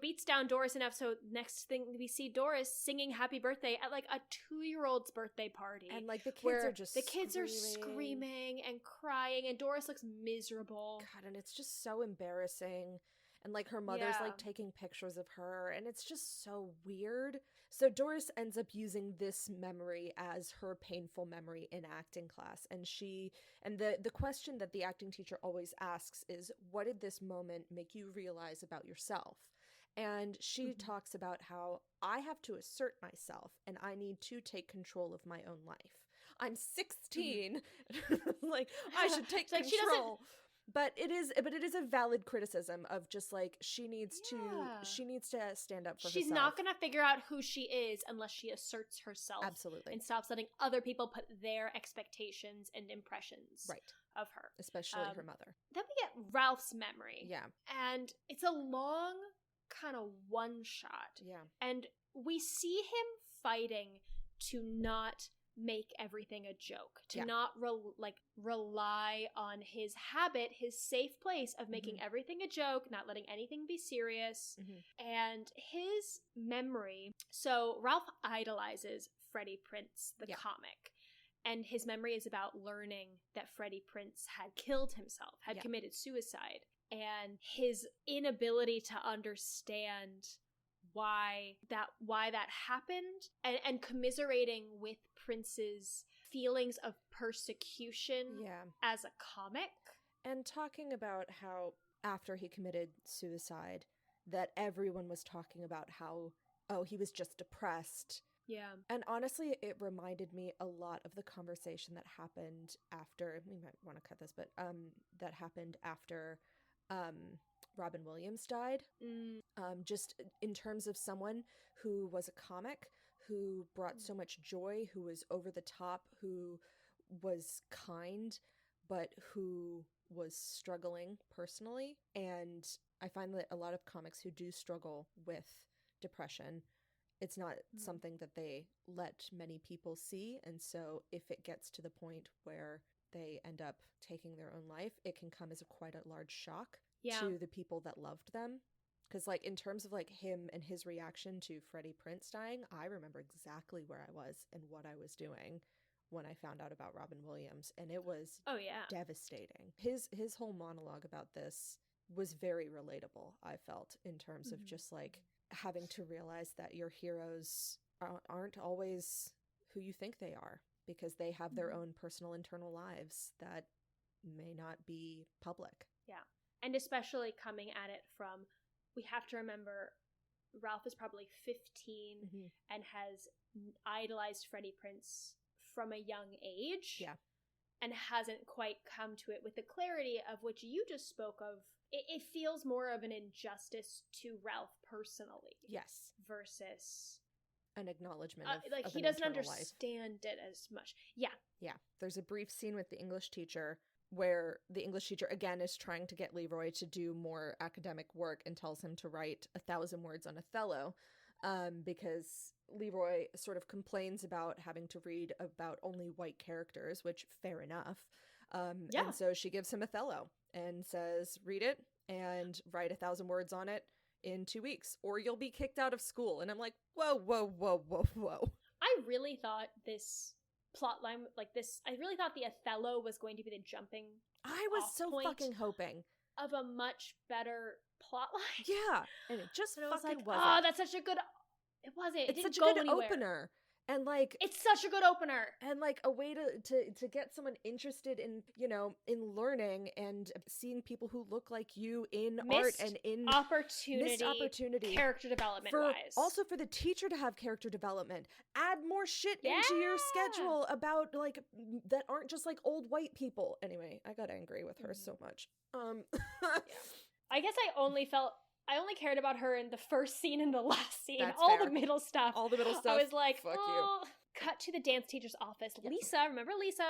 beats down Doris enough, so next thing we see Doris singing happy birthday at like a 2-year-old's birthday party. And like the kids are just screaming and crying, and Doris looks miserable. God, and it's just so embarrassing. And like her mother's like taking pictures of her, and it's just so weird. So Doris ends up using this memory as her painful memory in acting class. And the question that the acting teacher always asks is, what did this moment make you realize about yourself? And she talks about how I have to assert myself and I need to take control of my own life. I'm 16. Like, I should take like, control. But it is a valid criticism of just like she needs to stand up for herself. She's not going to figure out who she is unless she asserts herself. Absolutely. And stops letting other people put their expectations and impressions of her. Especially her mother. Then we get Ralph's memory. Yeah. And it's a long kind of one shot. Yeah. And we see him fighting to not make everything a joke, to not rely on his habit, his safe place of making everything a joke, not letting anything be serious. And his memory, so Ralph idolizes Freddie Prinze, the comic, and his memory is about learning that Freddie Prinze had killed himself, had committed suicide, and his inability to understand why that happened, and commiserating with Prince's feelings of persecution as a comic. And talking about how after he committed suicide that everyone was talking about how, oh, he was just depressed. Yeah. And honestly, it reminded me a lot of the conversation that happened after, we might want to cut this, but that happened after Robin Williams died. Just in terms of someone who was a comic, who brought so much joy, who was over the top, who was kind, but who was struggling personally. And I find that a lot of comics who do struggle with depression, it's not something that they let many people see. And so if it gets to the point where they end up taking their own life, it can come as quite a large shock to the people that loved them. Because, like, in terms of, like, him and his reaction to Freddie Prinze dying, I remember exactly where I was and what I was doing when I found out about Robin Williams. And it was devastating. His whole monologue about this was very relatable, I felt, in terms of just, like, having to realize that your heroes aren't always who you think they are, because they have their own personal internal lives that may not be public. Yeah. And especially coming at it from, we have to remember, Ralph is probably 15 and has idolized Freddie Prinze from a young age. Yeah. And hasn't quite come to it with the clarity of which you just spoke of. It feels more of an injustice to Ralph personally. Yes. Versus an acknowledgement like, of he an doesn't internal understand life. it as much. Yeah. Yeah. There's a brief scene with the English teacher where the English teacher, again, is trying to get Leroy to do more academic work and tells him to write 1,000 words on Othello, because Leroy sort of complains about having to read about only white characters, which, fair enough. And so she gives him Othello and says, read it and write 1,000 words on it in 2 weeks, or you'll be kicked out of school. And I'm like, whoa, whoa, whoa, whoa, whoa. I really thought this plotline, like this, I really thought the Othello was going to be the jumping I was so fucking hoping of a much better plotline. Yeah, and it just but fucking like, wasn't. Oh, that's such a good. It wasn't. It didn't such go a good anywhere. opener, and like it's such a good opener, and like a way to get someone interested in, you know, in learning and seeing people who look like you in art and in missed opportunity character development wise. Also for the teacher to have character development. Add more shit into your schedule about like that aren't just like old white people. Anyway, I got angry with her so much. I guess I only cared about her in the first scene and the last scene. That's all fair. the middle stuff. All the middle stuff. I was like, fuck you. Cut to the dance teacher's office. Yes. Lisa, remember Lisa,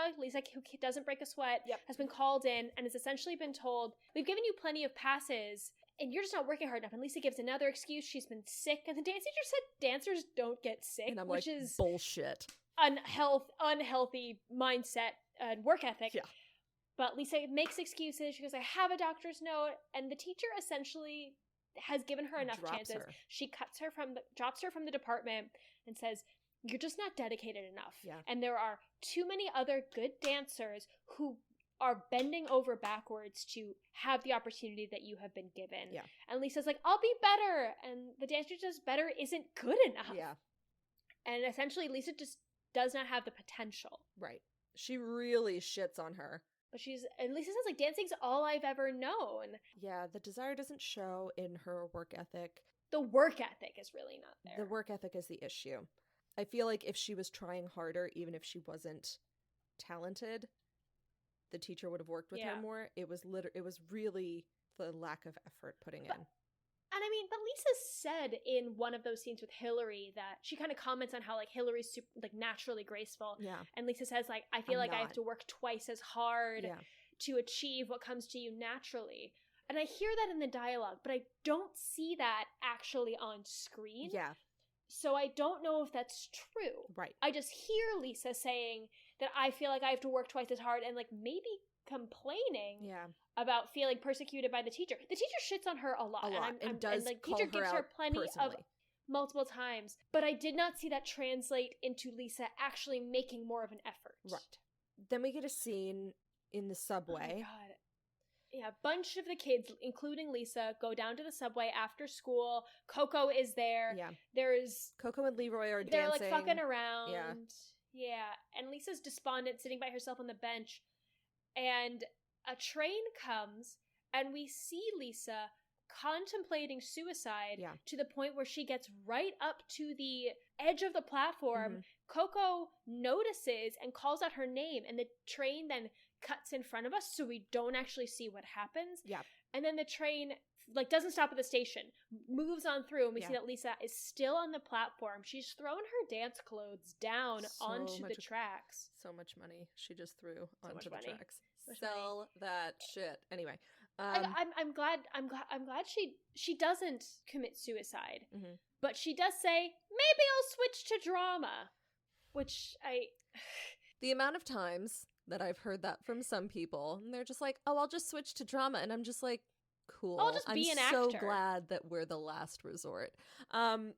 who doesn't break a sweat, has been called in and has essentially been told, we've given you plenty of passes and you're just not working hard enough. And Lisa gives another excuse. She's been sick. And the dance teacher said dancers don't get sick, and I'm which like, is bullshit. Unhealthy mindset and work ethic. Yeah. But Lisa makes excuses. She goes, I have a doctor's note. And the teacher essentially has given her enough chances. She drops her from the department and says, you're just not dedicated enough. Yeah. And there are too many other good dancers who are bending over backwards to have the opportunity that you have been given. Yeah. And Lisa's like, I'll be better. And the dancer says better isn't good enough. Yeah. And essentially Lisa just does not have the potential. Right. She really shits on her. But and Lisa says, like, dancing's all I've ever known. Yeah, the desire doesn't show in her work ethic. the work ethic is really not there. The work ethic is the issue. I feel like if she was trying harder, even if she wasn't talented, the teacher would have worked with her more. It was really the lack of effort putting in. And I mean, but Lisa said in one of those scenes with Hillary that she kind of comments on how like Hillary's super, like naturally graceful. Yeah. And Lisa says like, I feel I have to work twice as hard to achieve what comes to you naturally. And I hear that in the dialogue, but I don't see that actually on screen. Yeah. So I don't know if that's true. Right. I just hear Lisa saying that I feel like I have to work twice as hard and like maybe complaining about feeling persecuted by the teacher. The teacher shits on her a lot. And does like call teacher her gives out her plenty personally. of multiple times. But I did not see that translate into Lisa actually making more of an effort. Right. Then we get a scene in the subway. Oh my God. Yeah, a bunch of the kids, including Lisa, go down to the subway after school. Coco is there. Yeah. There's Coco and Leroy are dancing. They're like fucking around. Yeah. Yeah. And Lisa's despondent, sitting by herself on the bench. And a train comes, and we see Lisa contemplating suicide to the point where she gets right up to the edge of the platform. Coco notices and calls out her name, and the train then cuts in front of us, so we don't actually see what happens. Yeah. And then the train like doesn't stop at the station, moves on through, and we see that Lisa is still on the platform. She's thrown her dance clothes down onto the tracks. So much money she just threw onto the tracks. Sell that shit. Anyway, I'm glad she doesn't commit suicide, but she does say maybe I'll switch to drama, which the amount of times that I've heard that from some people, and they're just like, oh, I'll just switch to drama, and I'm just like, cool. I'll just be an actor. I'm so glad that we're the last resort. That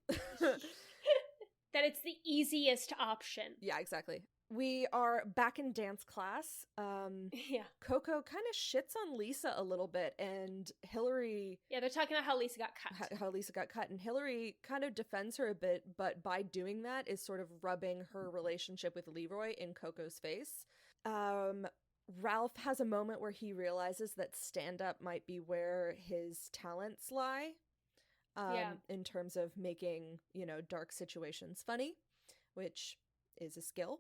it's the easiest option. Yeah, exactly. We are back in dance class. Coco kind of shits on Lisa a little bit, and Hillary... Yeah, they're talking about how Lisa got cut. And Hillary kind of defends her a bit, but by doing that is sort of rubbing her relationship with Leroy in Coco's face. Ralph has a moment where he realizes that stand-up might be where his talents lie, in terms of making, dark situations funny, which is a skill.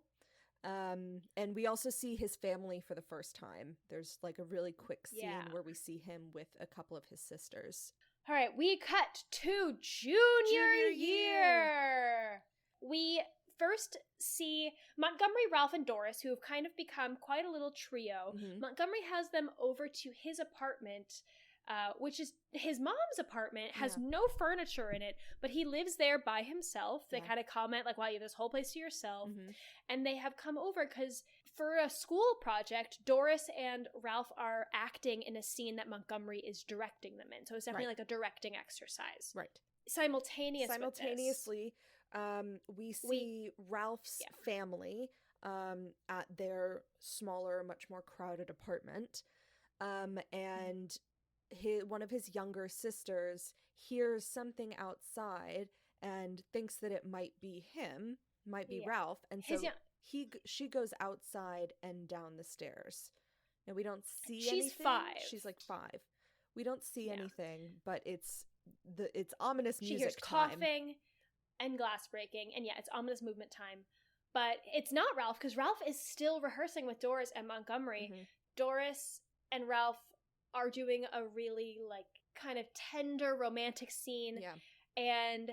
And we also see his family for the first time. There's like a really quick scene where we see him with a couple of his sisters. All right, we cut to junior year. We first see Montgomery, Ralph, and Doris, who have kind of become quite a little trio. Montgomery has them over to his apartment, which is his mom's apartment, has no furniture in it, but he lives there by himself. They kind of comment like, wow, you have this whole place to yourself. And they have come over because for a school project, Doris and Ralph are acting in a scene that Montgomery is directing them in. So it's definitely like a directing exercise. Right. Simultaneously, we see Ralph's family at their smaller, much more crowded apartment. And one of his younger sisters hears something outside and thinks that it might be him, might be Ralph, and so she goes outside and down the stairs. Now we don't see anything. She's 5. She's like 5. We don't see anything, but it's ominous music. She hears time. Coughing and glass breaking, and it's ominous movement time. But it's not Ralph, because Ralph is still rehearsing with Doris and Montgomery. Doris and Ralph are doing a really like kind of tender romantic scene, and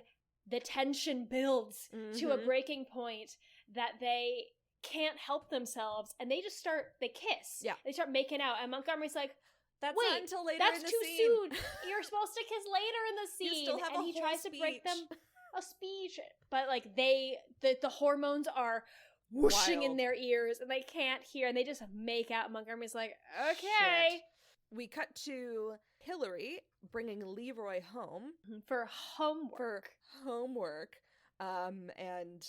the tension builds to a breaking point that they can't help themselves, and they kiss. They start making out, and Montgomery's like, That's wait, not until later that's in the too scene. soon. You're supposed to kiss later in the scene. You still have and a he whole tries to break them speech. a speech, but like the hormones are whooshing in their ears, and they can't hear, and they just make out. Montgomery's like, okay. Shit. We cut to Hillary bringing Leroy home for homework. And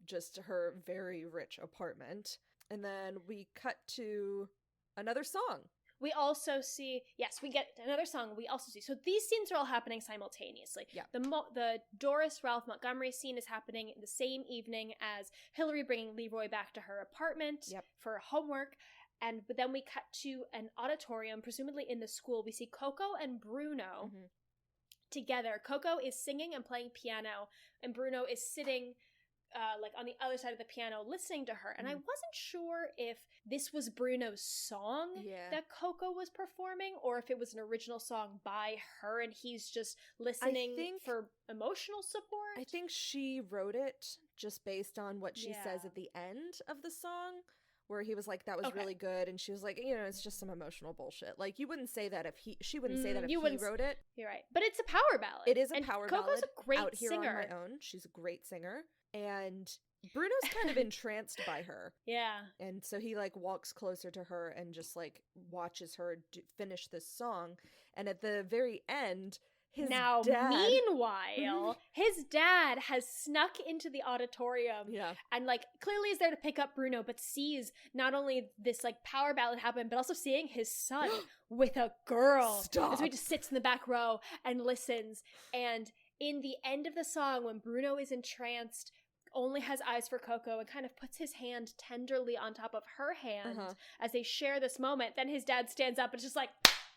just her very rich apartment. And then we cut to another song. We also see, we get another song. We also see, so these scenes are all happening simultaneously. Yeah. The Doris, Ralph, Montgomery scene is happening the same evening as Hillary bringing Leroy back to her apartment for homework. But then we cut to an auditorium, presumably in the school. We see Coco and Bruno together. Coco is singing and playing piano, and Bruno is sitting like on the other side of the piano listening to her. And I wasn't sure if this was Bruno's song that Coco was performing, or if it was an original song by her and he's just listening for emotional support. I think she wrote it just based on what she says at the end of the song, where he was like, that was really good, and she was like, it's just some emotional bullshit. Like, you wouldn't say that if she wouldn't say that if he wrote it. You're right. But it's a power ballad. It is a power ballad. Coco's a great Out Here singer. On My Own. She's a great singer. And Bruno's kind of entranced by her. Yeah. And so he like walks closer to her and just like watches her finish this song. And at the very end, meanwhile, his dad has snuck into the auditorium and like clearly is there to pick up Bruno, but sees not only this like power ballad happen, but also seeing his son with a girl. Stop. So he just sits in the back row and listens. And in the end of the song, when Bruno is entranced, only has eyes for Coco, and kind of puts his hand tenderly on top of her hand as they share this moment, then his dad stands up and is just like,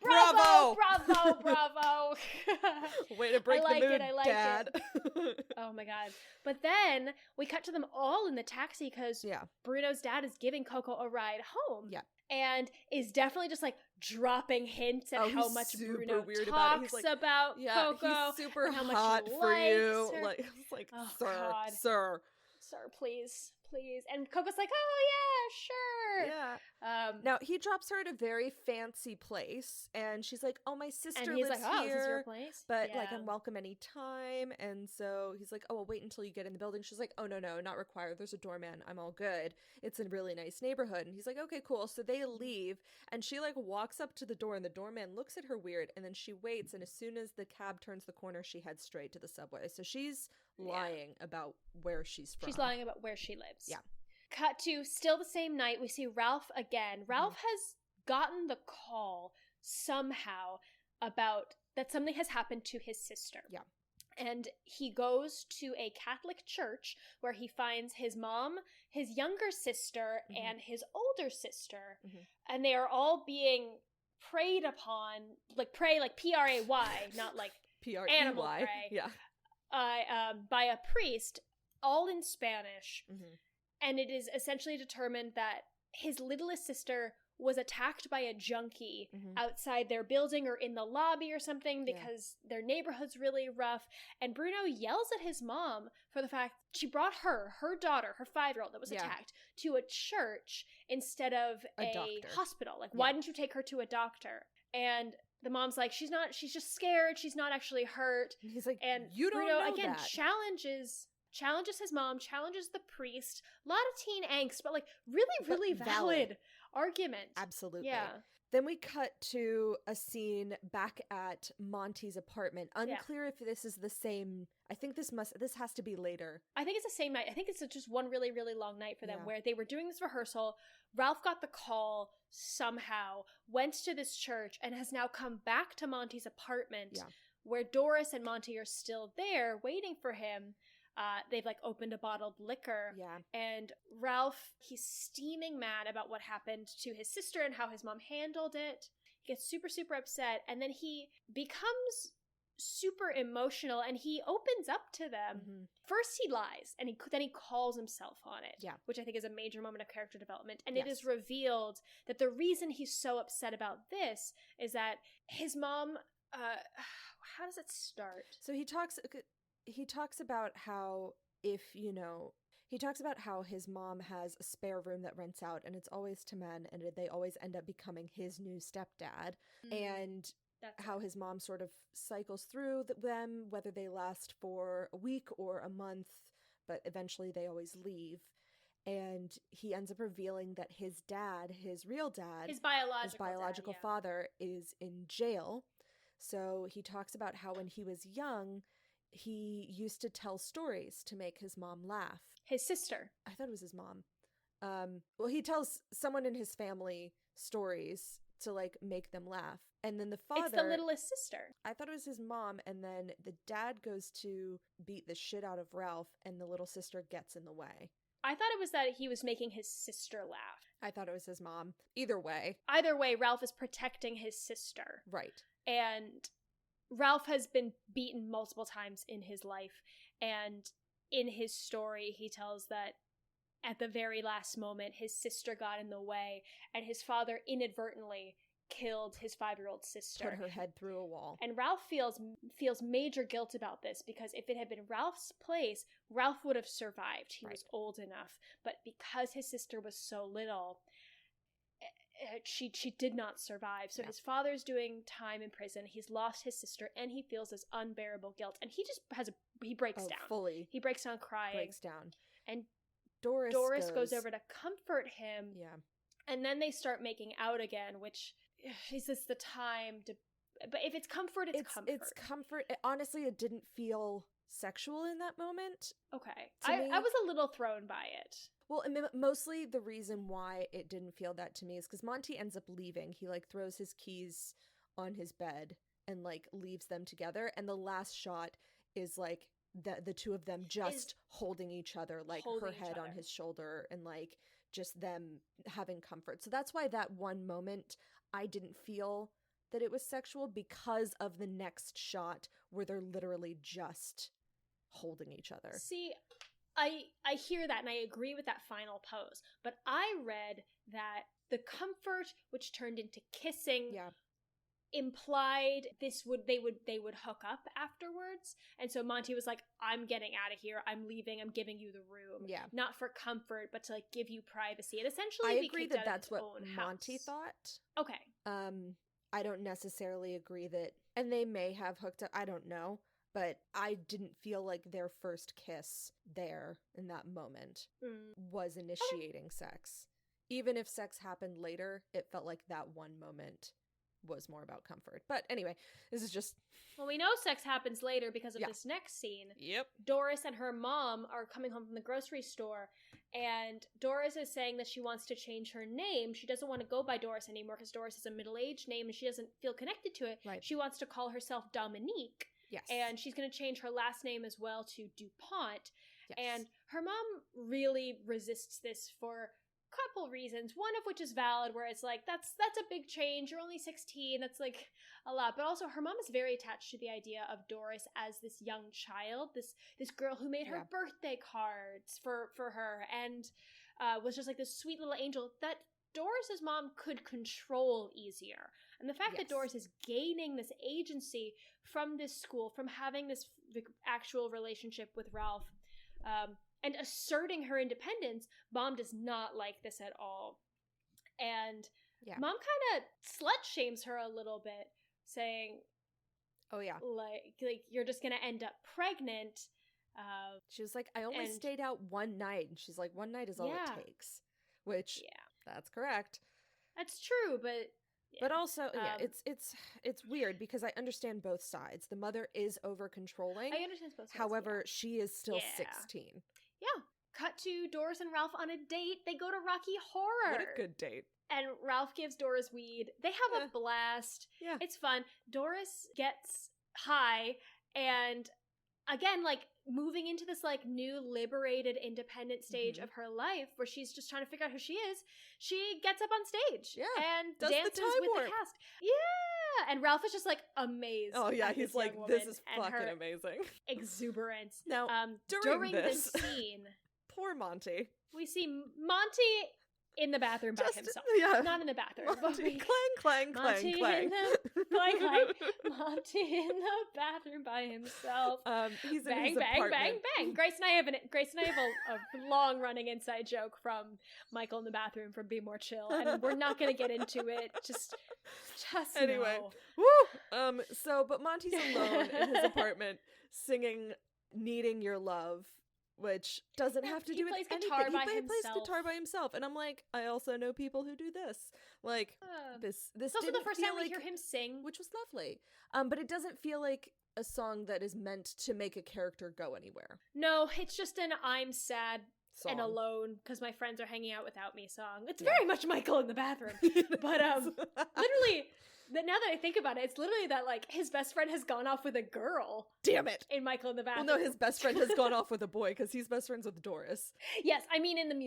bravo! Way to break the mood, Dad. Oh my god. But then we cut to them all in the taxi because Bruno's dad is giving Coco a ride home. Yeah. And is definitely just like dropping hints at how much Bruno talks about Coco. He's super how much hot he for you. likes her. Like, it's like, Oh, sir. Sir, please. And Coco's like, oh yeah, sure. Yeah. Now he drops her at a very fancy place, and she's like, "Oh, my sister and he's lives like, oh, here, this is your place? but like I'm welcome anytime." And so he's like, "Oh, well, wait until you get in the building." She's like, "Oh no, not required. There's a doorman. I'm all good. It's a really nice neighborhood." And he's like, "Okay, cool." So they leave, and she like walks up to the door, and the doorman looks at her weird, and then she waits, and as soon as the cab turns the corner, she heads straight to the subway. So she's lying about where she's from. She's lying about where she lives. Yeah. Cut to still the same night, we see Ralph again. Ralph has gotten the call somehow about that something has happened to his sister. Yeah. And he goes to a Catholic church where he finds his mom, his younger sister, and his older sister. And they are all being preyed upon, like pray, like P-R-A-Y, not like P-R-E-Y. animal prey. Yeah. By a priest, all in Spanish. And it is essentially determined that his littlest sister was attacked by a junkie outside their building or in the lobby or something because their neighborhood's really rough. And Bruno yells at his mom for the fact she brought her daughter, her 5-year-old that was attacked, to a church instead of a hospital. Like, why didn't you take her to a doctor? And the mom's like, she's just scared. She's not actually hurt. And he's like, and you don't Bruno, know again, that. challenges his mom, challenges the priest. A lot of teen angst, but like really valid argument. Absolutely. Yeah. Then we cut to a scene back at Monty's apartment. Unclear if this is the same. I think this has to be later. I think it's the same night. I think it's just one really long night for them where they were doing this rehearsal. Ralph got the call somehow, went to this church, and has now come back to Monty's apartment where Doris and Monty are still there waiting for him. They've like opened a bottled liquor. Yeah. And Ralph, he's steaming mad about what happened to his sister and how his mom handled it. He gets super upset, and then he becomes super emotional and he opens up to them. First he lies, and then he calls himself on it. Yeah. Which I think is a major moment of character development. And it is revealed that the reason he's so upset about this is that his mom, how does it start? So he talks about how his mom has a spare room that rents out, and it's always to men, and they always end up becoming his new stepdad. And how his mom sort of cycles through them, whether they last for a week or a month, but eventually they always leave. And he ends up revealing that his dad, his real dad, his biological father, is in jail. So he talks about how when he was young, he used to tell stories to make his mom laugh. His sister. I thought it was his mom. Well, he tells someone in his family stories to like make them laugh. And then the father... It's the littlest sister. I thought it was his mom, and then the dad goes to beat the shit out of Ralph, and the little sister gets in the way. I thought it was that he was making his sister laugh. I thought it was his mom. Either way, Ralph is protecting his sister. Right. And Ralph has been beaten multiple times in his life, and in his story, he tells that at the very last moment, his sister got in the way, and his father inadvertently killed his 5-year-old sister. Put her head through a wall. And Ralph feels major guilt about this, because if it had been Ralph's place, Ralph would have survived. He was old enough. But because his sister was so little, she did not survive. So his father's doing time in prison. He's lost his sister, and he feels this unbearable guilt. And he just he breaks down. Fully. He breaks down crying. Breaks down. And Doris goes over to comfort him. Yeah. And then they start making out again, which is this the time to... But if it's comfort, it's comfort. It's comfort. Honestly, it didn't feel sexual in that moment. Okay. I was a little thrown by it. Well, mostly the reason why it didn't feel that to me is because Monty ends up leaving. He, like, throws his keys on his bed and, like, leaves them together. And the last shot is, like, the two of them just holding each other, like, her head on his shoulder, and, like, just them having comfort. So that's why that one moment I didn't feel that it was sexual, because of the next shot where they're literally just holding each other. See, I hear that, and I agree with that final pose, but I read that the comfort, which turned into kissing, implied they would hook up afterwards. And so Monty was like, I'm getting out of here, I'm leaving, I'm giving you the room. Yeah. Not for comfort, but to, like, give you privacy. And essentially I agree that that's what Monty thought. Okay. I don't necessarily agree that, and they may have hooked up, I don't know, but I didn't feel like their first kiss there in that moment was initiating sex. Even if sex happened later, it felt like that one moment was more about comfort. But anyway, this is just... Well, we know sex happens later because of this next scene. Yep. Doris and her mom are coming home from the grocery store, and Doris is saying that she wants to change her name. She doesn't want to go by Doris anymore because Doris is a middle-aged name and she doesn't feel connected to it. Right. She wants to call herself Dominique. Yes. And she's going to change her last name as well to DuPont. Yes. And her mom really resists this for couple reasons, one of which is valid, where it's like, that's a big change, you're only 16, that's like a lot. But also her mom is very attached to the idea of Doris as this young child, this girl who made her birthday cards for her, and was just like this sweet little angel that Doris's mom could control easier. And the fact that Doris is gaining this agency from this school, from having this actual relationship with Ralph, and asserting her independence, Mom does not like this at all. And Mom kind of slut shames her a little bit, saying, "Oh yeah, like you're just gonna end up pregnant." She was like, "I only stayed out one night," and she's like, "1 night is all it takes," which that's correct. That's true, but. Yeah. But also, it's weird because I understand both sides. The mother is over controlling. I understand both sides. However, she is still 16. Yeah. Cut to Doris and Ralph on a date. They go to Rocky Horror. What a good date. And Ralph gives Doris weed. They have a blast. Yeah. It's fun. Doris gets high, and again, like, moving into this, like, new liberated independent stage of her life where she's just trying to figure out who she is, she gets up on stage and dances with the cast. Yeah. And Ralph is just, like, amazed. Oh yeah, he's like, this is fucking amazing. Exuberance. Now, during this scene, poor Monty, we see Monty in the bathroom by himself. Yeah. Not in the bathroom. Monty, clang, Monty clang. In the, clang. Monty in the bathroom by himself. He's bang, in his bang, apartment. bang, bang. Grace and I have a long-running inside joke from Michael in the bathroom from Be More Chill, and we're not going to get into it. Just anyway. No. Woo! But Monty's alone in his apartment singing "Needing Your Love," which doesn't have to do with anything. He plays guitar by himself, and I'm like, I also know people who do this. Like, this it's also didn't the first feel time we like, hear him sing, which was lovely. But it doesn't feel like a song that is meant to make a character go anywhere. No, it's just an I'm sad song. And alone because my friends are hanging out without me song. It's very much Michael in the bathroom. But literally, now that I think about it, it's literally that, like, his best friend has gone off with a girl. Damn it. In Michael in the bathroom. Well, no, his best friend has gone off with a boy because he's best friends with Doris. Yes, I mean in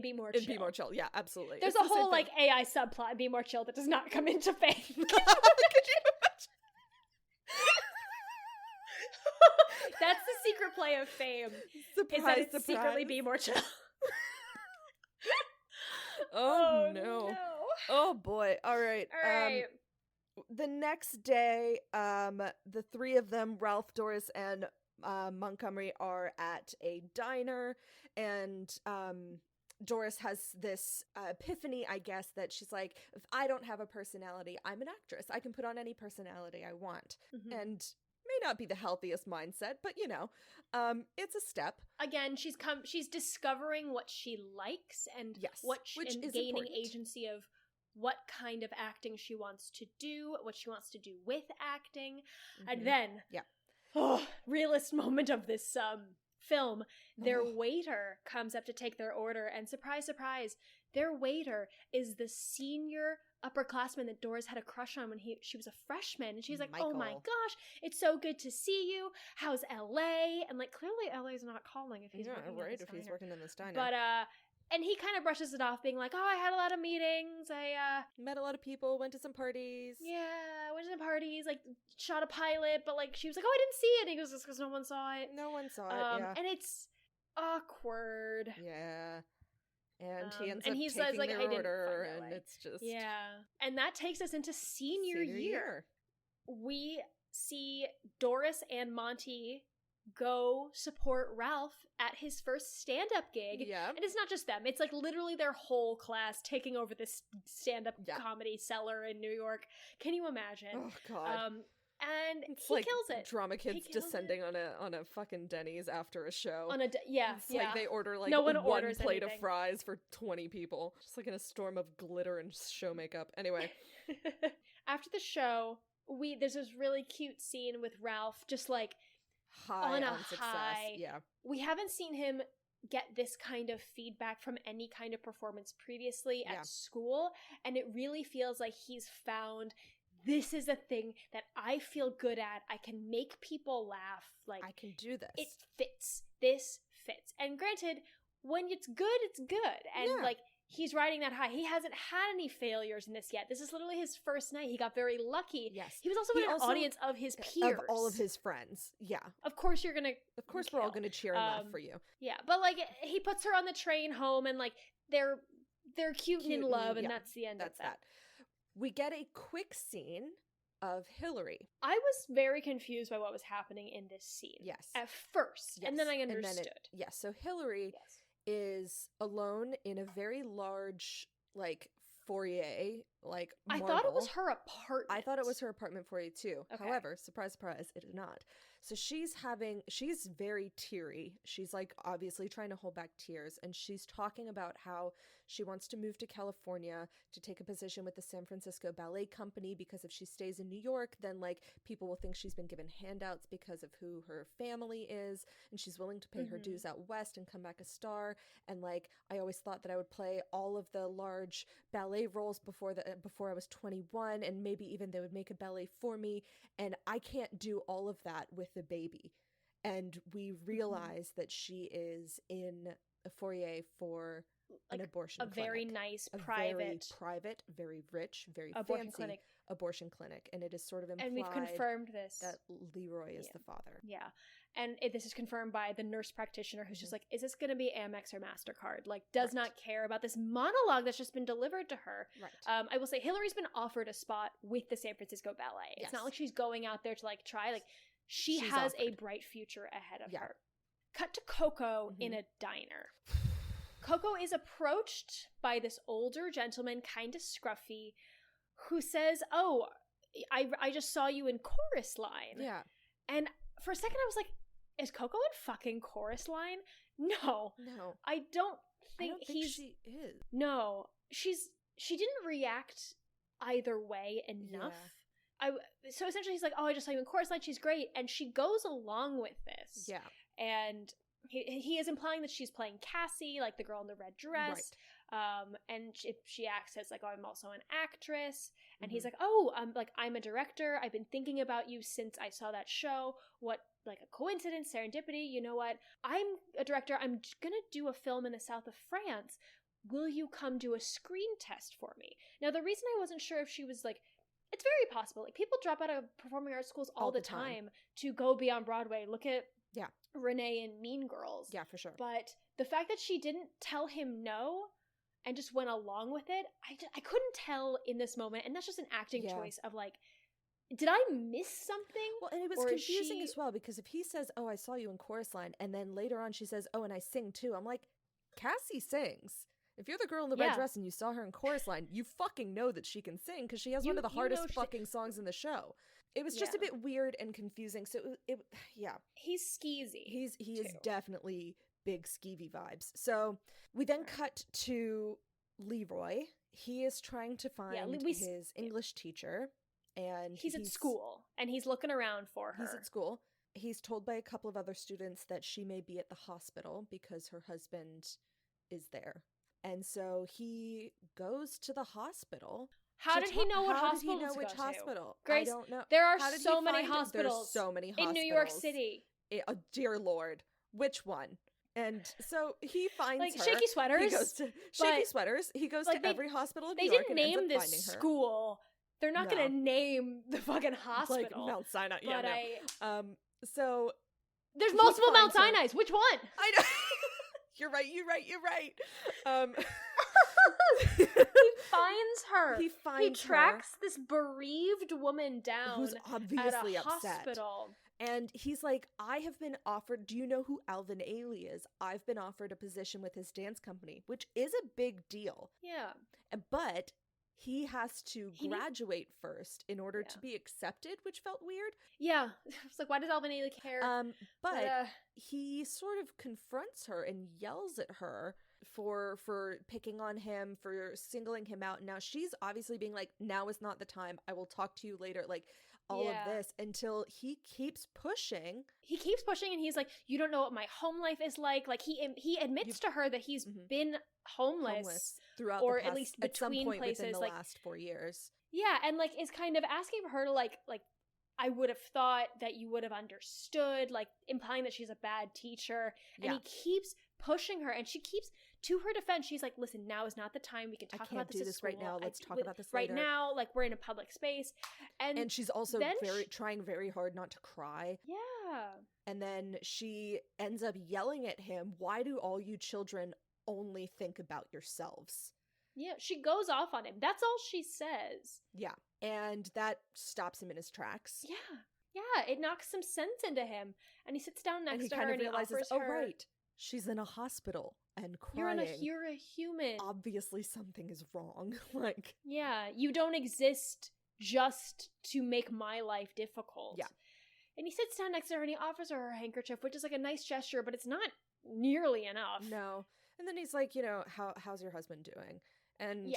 Be More Chill. In Be More Chill, yeah, absolutely. There's a whole, like, AI subplot in Be More Chill that does not come into fame. Could you imagine? secret play of fame Surprise, is that it surprise. secretly be more chill. Oh, no. Oh, boy. All right. All right. The next day, the three of them, Ralph, Doris, and Montgomery, are at a diner, and Doris has this epiphany, I guess, that she's like, if I don't have a personality, I'm an actress. I can put on any personality I want. Mhm. And may not be the healthiest mindset, but it's a step. Again, she's discovering what she likes and Yes, which and is gaining important. agency of what kind of acting she wants to do, what she wants to do with acting. And then, realist moment of this film, their waiter comes up to take their order, and surprise, surprise, their waiter is the senior upperclassman that Doris had a crush on when she was a freshman, and she's like, Michael. oh my gosh, it's so good to see you. How's LA? And like, clearly LA's not calling if he's working in this if he's diner. working in this diner. But and he kind of brushes it off, being like, oh, I had a lot of meetings. I met a lot of people, went to some parties. Yeah, went to some parties, like shot a pilot, but like she was like, oh, I didn't see it. And he goes, because no one saw it. No one saw it. Yeah, and it's awkward. yeah. And he ends and up he taking says, like, their I didn't order, find and LA. it's just And that takes us into senior year. We see Doris and Monty go support Ralph at his first stand-up gig. Yeah. And it's not just them. It's like literally their whole class taking over this stand-up comedy cellar in New York. Can you imagine? Oh, God. And It's he like kills it. drama kids kills descending on a fucking Denny's after a show. It's like they order like no one one orders plate anything. of fries for 20 people. Just like in a storm of glitter and show makeup. Anyway. After the show, there's this really cute scene with Ralph just like High on a success. high. Yeah. We haven't seen him get this kind of feedback from any kind of performance previously at school, and it really feels like he's found, this is a thing that I feel good at. I can make people laugh. Like, I can do this. It fits. This fits. And granted, when it's good, it's good. And like, he's riding that high. He hasn't had any failures in this yet. This is literally his first night. He got very lucky. Yes. He was also in an audience of his peers. Of all of his friends. Yeah. Of course you're gonna we're all gonna cheer and laugh for you. Yeah. But like, he puts her on the train home, and like they're cute and in love, and that's the end of that. We get a quick scene of Hillary. I was very confused by what was happening in this scene. Yes. At first. And then I understood. So Hillary is alone in a very large, like, foyer, like, marble. I thought it was her apartment. I thought it was her apartment foyer too. Okay. However, surprise, surprise, it is not. So she's very teary. She's like obviously trying to hold back tears, and she's talking about how she wants to move to California to take a position with the San Francisco Ballet Company, because if she stays in New York, then like people will think she's been given handouts because of who her family is, and she's willing to pay her dues out west and come back a star. And like, I always thought that I would play all of the large ballet roles before I was 21, and maybe even they would make a ballet for me, and I can't do all of that with the baby. And we realize that she is in a foyer for an abortion clinic. Very nice, very private, very rich, very abortion fancy clinic. Abortion clinic. And it is sort of implied and we've confirmed this that Leroy is the father. Yeah. And this is confirmed by the nurse practitioner, who's just like, is this going to be Amex or MasterCard? Like, does not care about this monologue that's just been delivered to her. Right. I will say Hillary's been offered a spot with the San Francisco Ballet. It's not like she's going out there to like try. Like, she's has offered a bright future ahead of her. Cut to Coco in a diner. Coco is approached by this older gentleman, kind of scruffy, who says, oh, I just saw you in Chorus Line. Yeah. And for a second I was like, is Coco in fucking Chorus Line? No. I don't think she is. No. She didn't react either way enough. Yeah. So essentially he's like, oh, I just saw you in Chorus Line, she's great. And she goes along with this. Yeah. And he is implying that she's playing Cassie, like the girl in the red dress. Right. And she acts as like, oh, I'm also an actress. And he's like, oh, I'm a director. I've been thinking about you since I saw that show. What, like a coincidence, serendipity? You know what? I'm a director. I'm gonna do a film in the south of France. Will you come do a screen test for me? Now, the reason I wasn't sure if she was like, it's very possible. Like, people drop out of performing arts schools all the time to go be on Broadway. Look at Yeah. Renee in Mean Girls. Yeah, for sure. But the fact that she didn't tell him no and just went along with it, I couldn't tell in this moment. And that's just an acting choice of like, did I miss something? Well, and it was confusing as well, because if he says, oh, I saw you in chorus line, and then later on she says, oh, and I sing too, I'm like, Cassie sings. If you're the girl in the red dress and you saw her in chorus line, you fucking know that she can sing, because she has one of the hardest fucking songs in the show. It was just a bit weird and confusing. So he's skeezy. He is definitely big skeevy vibes. So we then cut to Leroy. He is trying to find his English teacher. And he's at school, and he's looking around for her. He's at school. He's told by a couple of other students that she may be at the hospital because her husband is there. And so he goes to the hospital. How did he know what hospital? How did he know which hospital? Grace, I don't know. There are so many hospitals. There's so many hospitals in New York City. Oh, dear Lord, which one? And so he finds like her. Shaky Sweaters. He goes to Shaky Sweaters. He goes to every hospital in New York. They didn't name this school. They're not going to name the fucking hospital. Like Mount Sinai. Yeah, no. So there's multiple Mount Sinai's. Which one? I know. You're right. He finds her. He tracks this bereaved woman down, who's obviously at a hospital. And he's like, I have been offered, do you know who Alvin Ailey is? I've been offered a position with his dance company, which is a big deal. Yeah. But he has to graduate first in order to be accepted, which felt weird. Yeah. It's like, why does Alvin Ailey care? But he sort of confronts her and yells at her for picking on him, for singling him out. Now she's obviously being like, now is not the time. I will talk to you later. Like all of this, until he keeps pushing. He keeps pushing, and he's like, you don't know what my home life is like. Like he admits to her that he's been homeless throughout or the past, at least at some between point places within the like last 4 years. Yeah, and like is kind of asking her to like I would have thought that you would have understood, like implying that she's a bad teacher. And he keeps pushing her, and she keeps, to her defense, she's like, listen, now is not the time. We can talk about this at school. Right now. Let's talk about this later. Right now, like we're in a public space. And she's also trying very hard not to cry. Yeah. And then she ends up yelling at him, why do all you children only think about yourselves? Yeah, she goes off on him. That's all she says. Yeah. And that stops him in his tracks. Yeah. Yeah, it knocks some sense into him. And he sits down next to her and he realizes, offers oh, her, right, she's in a hospital and crying. You're a human. Obviously something is wrong. Like, yeah, you don't exist just to make my life difficult. Yeah. And he sits down next to her and he offers her her handkerchief, which is like a nice gesture, but it's not nearly enough. No. And then he's like, how's your husband doing? And,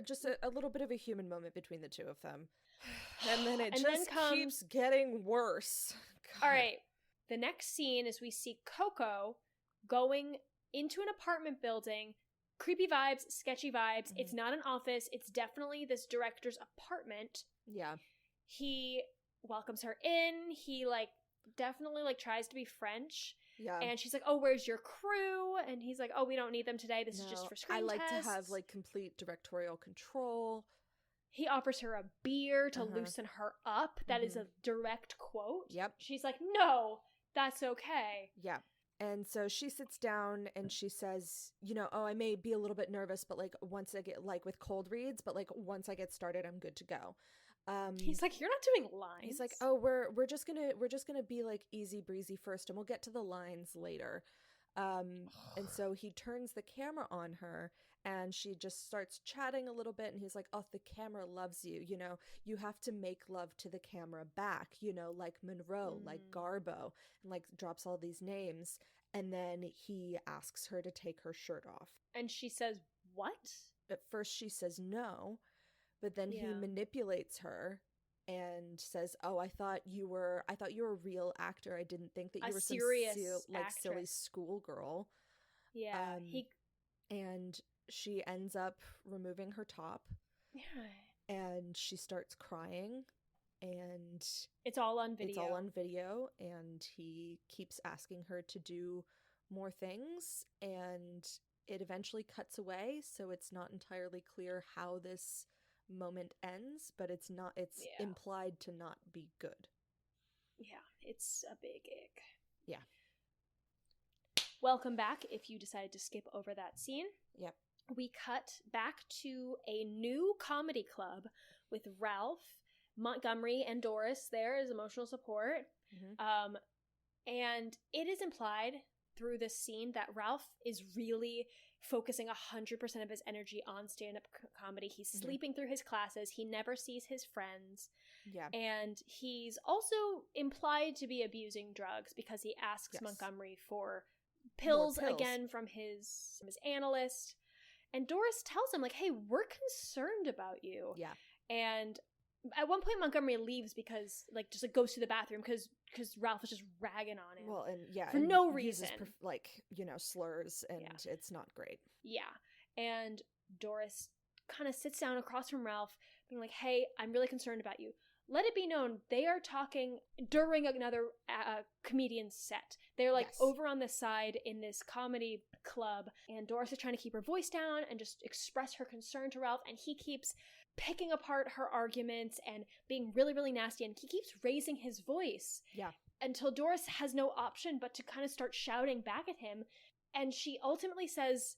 just a little bit of a human moment between the two of them. And then it keeps getting worse. God. All right. The next scene is we see Coco going into an apartment building. Creepy vibes, sketchy vibes. Mm-hmm. It's not an office. It's definitely this director's apartment. Yeah. He welcomes her in. He, definitely, tries to be French. Yeah. And she's like, oh, where's your crew? And he's like, oh, we don't need them today. This is just for screen tests. I like to have, complete directorial control. He offers her a beer to loosen her up. That is a direct quote. Yep. She's like, no, that's okay. Yeah. And so she sits down and she says, I may be a little bit nervous, but once I get with cold reads, but once I get started, I'm good to go. He's like, you're not doing lines. He's like, oh, we're just gonna be easy breezy first, and we'll get to the lines later. And so he turns the camera on her, and she just starts chatting a little bit, and he's like, oh, the camera loves you. You have to make love to the camera back. Like Monroe, like Garbo, and drops all these names, and then he asks her to take her shirt off, and she says, what? At first, she says no. But then he manipulates her and says, "Oh, I thought you were a real actor. I didn't think that you were serious silly schoolgirl." Yeah. And she ends up removing her top. Yeah. And she starts crying, and it's all on video. And he keeps asking her to do more things, and it eventually cuts away, so it's not entirely clear how this moment ends, but it's implied to not be good. Yeah, it's a big ick. Yeah. Welcome back if you decided to skip over that scene. Yep. We cut back to a new comedy club with Ralph, Montgomery, and Doris there as emotional support. Mm-hmm. And it is implied through this scene that Ralph is really focusing 100% of his energy on stand-up comedy. He's sleeping through his classes. He never sees his friends. Yeah. And he's also implied to be abusing drugs because he asks Montgomery for pills again from his analyst. And Doris tells him, like, hey, we're concerned about you. Yeah. And at one point, Montgomery leaves because, like, just like goes to the bathroom because Ralph is just ragging on him. Well, and yeah, for no reason. Slurs, and it's not great. Yeah. And Doris kind of sits down across from Ralph, being like, hey, I'm really concerned about you. Let it be known, they are talking during another comedian's set. They're like over on the side in this comedy club, and Doris is trying to keep her voice down and just express her concern to Ralph, and he keeps picking apart her arguments and being really, really nasty, and he keeps raising his voice. Yeah. Until Doris has no option but to kind of start shouting back at him, and she ultimately says,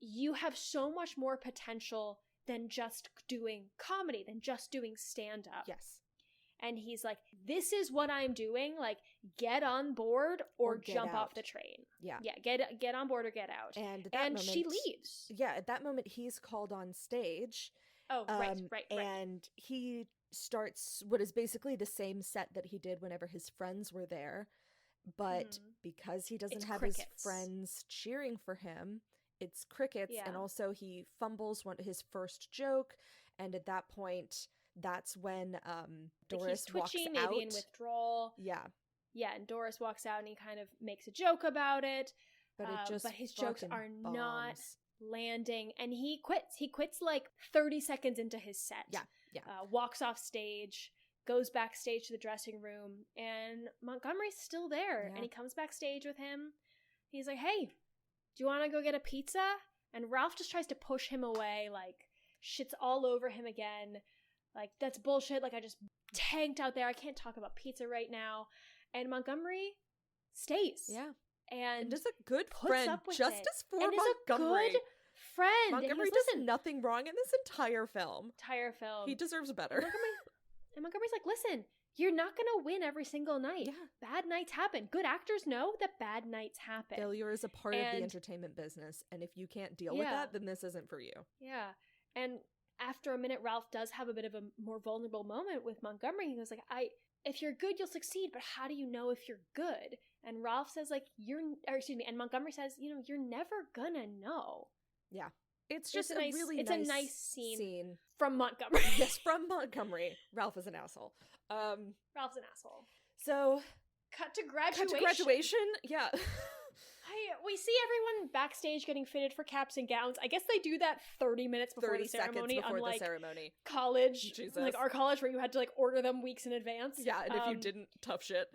you have so much more potential than just doing comedy, than just doing stand-up. Yes. And he's like, this is what I'm doing. Like, get on board or jump off the train. Yeah. Yeah, get on board or get out. And at that moment, she leaves. Yeah, at that moment, he's called on stage. Oh, right. And he starts what is basically the same set that he did whenever his friends were there. But because he doesn't have his friends cheering for him, it's crickets. And also he fumbles his first joke. And at that point, that's when Doris walks out. He's twitching, maybe in withdrawal. Yeah. Yeah, and Doris walks out and he kind of makes a joke about it. But his jokes are bombs. not landing. And he quits. He quits like 30 seconds into his set. Yeah. Walks off stage, goes backstage to the dressing room, and Montgomery's still there. Yeah. And he comes backstage with him. He's like, hey, do you want to go get a pizza? And Ralph just tries to push him away, like, shit's all over him again. Like, that's bullshit. Like, I just tanked out there. I can't talk about pizza right now. And Montgomery stays. Yeah. And just a good friend. Justice for Montgomery. Is a good friend. Montgomery does nothing wrong in this entire film. He deserves better. And Montgomery's like, listen, you're not going to win every single night. Yeah. Bad nights happen. Good actors know that bad nights happen. Failure is a part of the entertainment business. And if you can't deal with that, then this isn't for you. Yeah. And after a minute, Ralph does have a bit of a more vulnerable moment with Montgomery. He goes like, if you're good, you'll succeed, but how do you know if you're good? And Ralph says like, and Montgomery says, you're never gonna know. Yeah. It's just it's a nice scene from Montgomery. Yes, from Montgomery. Ralph is an asshole. Ralph's an asshole. So, cut to graduation. Yeah. We see everyone backstage getting fitted for caps and gowns. I guess they do that 30 minutes before the ceremony. Unlike the ceremony. College. Jesus. Like our college where you had to like order them weeks in advance. Yeah, and if you didn't, tough shit.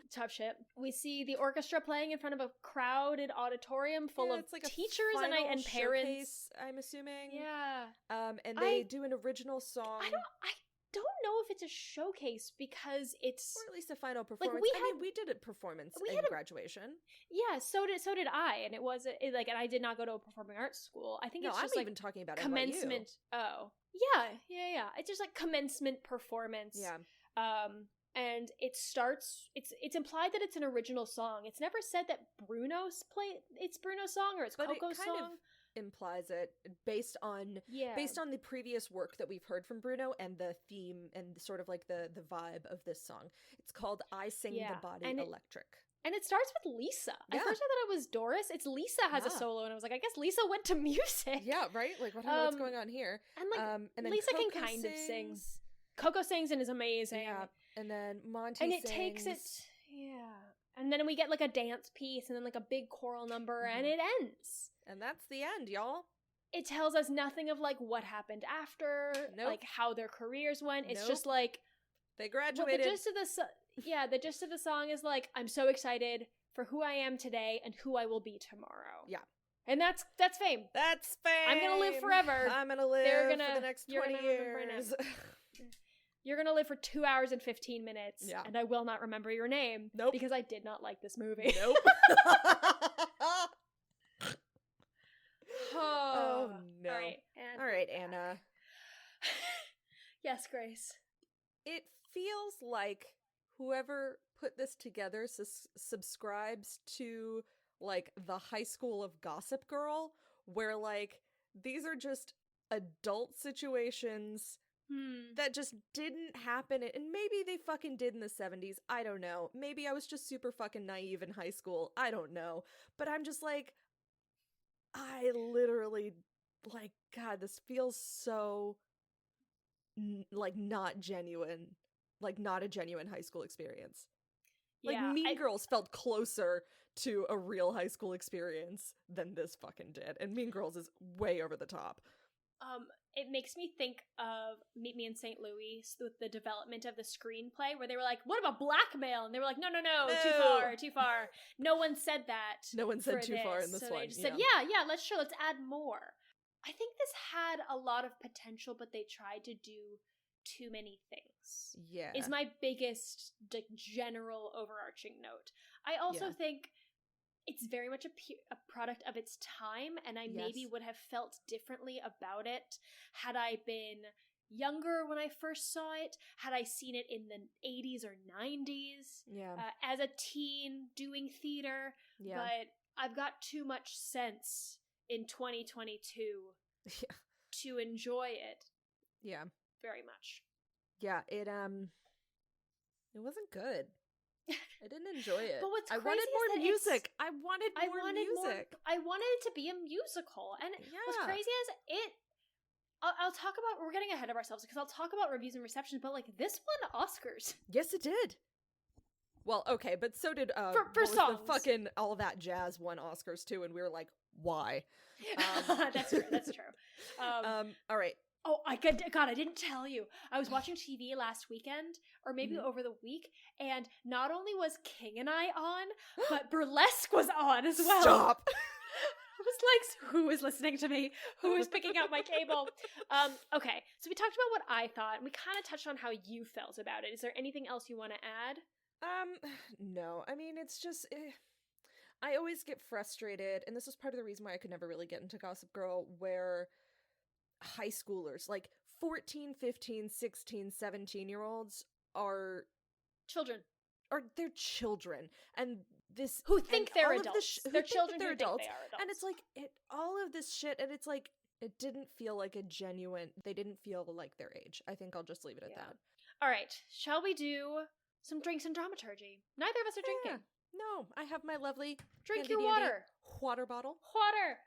We see the orchestra playing in front of a crowded auditorium full of like teachers and parents. I'm assuming. Yeah. And they do an original song. I don't know if it's a showcase because it's, or at least a final performance. Like we did a performance in graduation. Yeah, so did I, and and I did not go to a performing arts school. I think it's just I'm even talking about commencement. NYU. Oh, yeah. It's just like commencement performance. Yeah. And it starts. It's implied that it's an original song. It's never said that Bruno's it's Bruno's song or it's Coco's song. Implies it based on the previous work that we've heard from Bruno and the theme and sort of like the vibe of this song. It's called I Sing the Body Electric. And it starts with Lisa. At first I thought it was Doris. It's Lisa has a solo, and I was like, I guess Lisa went to music. Yeah, right? Like, I don't know what's going on here. And and then Lisa Coco can kind of sing. Coco sings and is amazing. Yeah. And then Monty sings. And it takes it, And then we get like a dance piece and then like a big choral number, and it ends. And that's the end, y'all. It tells us nothing of like what happened after, like how their careers went. It's just like they graduated. The gist of the song is like, I'm so excited for who I am today and who I will be tomorrow. Yeah. And that's fame. That's fame. I'm gonna live forever. I'm gonna live for the next 20 years. you're gonna live for 2 hours and 15 minutes, Yeah. and I will not remember your name. Nope. Because I did not like this movie. Nope. Oh, no. All All right, Anna. Yes, Grace. It feels like whoever put this together subscribes to, like, the High School of Gossip Girl, where, like, these are just adult situations that just didn't happen, and maybe they fucking did in the 70s, I don't know. Maybe I was just super fucking naive in high school, I don't know. But I'm just like, I literally, like, God, this feels so, like, not genuine. Like, not a genuine high school experience. Like, Yeah, Mean Girls felt closer to a real high school experience than this fucking did. And Mean Girls is way over the top. It makes me think of Meet Me in St. Louis with the development of the screenplay, where they were like, what about blackmail? And they were like, no, too far. No one said that. No one said too far in this so one. They just said, yeah, let's add more. I think this had a lot of potential, but they tried to do too many things. Yeah. Is my biggest, like, general overarching note. I also think it's very much a product of its time, and I maybe would have felt differently about it had I been younger when I first saw it, had I seen it in the 80s or 90s, as a teen doing theater, but I've got too much sense in 2022 to enjoy it very much. Yeah, it wasn't good. I didn't enjoy it. But what's I crazy wanted more is that music. I wanted more music. I wanted it to be a musical. And what's crazy is I'll talk about, we're getting ahead of ourselves because I'll talk about reviews and reception, but, like, this won Oscars. Yes, it did. Well, okay, but so did for songs. The fucking All That Jazz won Oscars too, and we were like, why? That's true. All right. Oh, I didn't tell you. I was watching TV last weekend, or maybe over the week, and not only was King and I on, but Burlesque was on as well. Stop! I was like, who is listening to me? Who is picking up my cable? Okay, so we talked about what I thought, and we kind of touched on how you felt about it. Is there anything else you want to add? No. I mean, it's just... I always get frustrated, and this was part of the reason why I could never really get into Gossip Girl, where high schoolers, like 14, 15, 16, 17-year-olds are children. Or they're children. And this... Who think they're adults. They're children who think they are adults. And it's like, all of this shit, and it's like, it didn't feel like a genuine... They didn't feel like their age. I think I'll just leave it at that. All right. Shall we do some drinks and dramaturgy? Neither of us are drinking. No, I have my lovely... Drink your water. Water bottle. Water.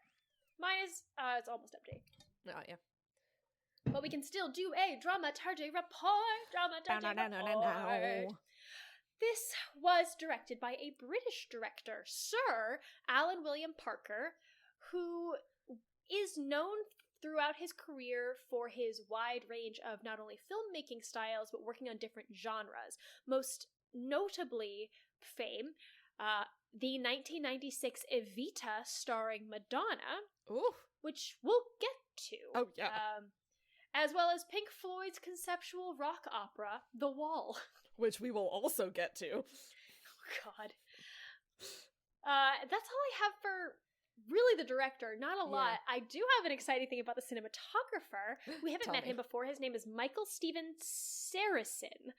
Mine is... it's almost empty. Oh, yeah. But we can still do a dramaturgy report. Report. This was directed by a British director, Sir Alan William Parker, who is known throughout his career for his wide range of not only filmmaking styles, but working on different genres. Most notably, fame, the 1996 Evita starring Madonna, which we'll get to. Oh, yeah. As well as Pink Floyd's conceptual rock opera, The Wall. Which we will also get to. Oh, God. That's all I have for really the director. Not a lot. I do have an exciting thing about the cinematographer. We haven't met him before. His name is Michael Stephen Saracen,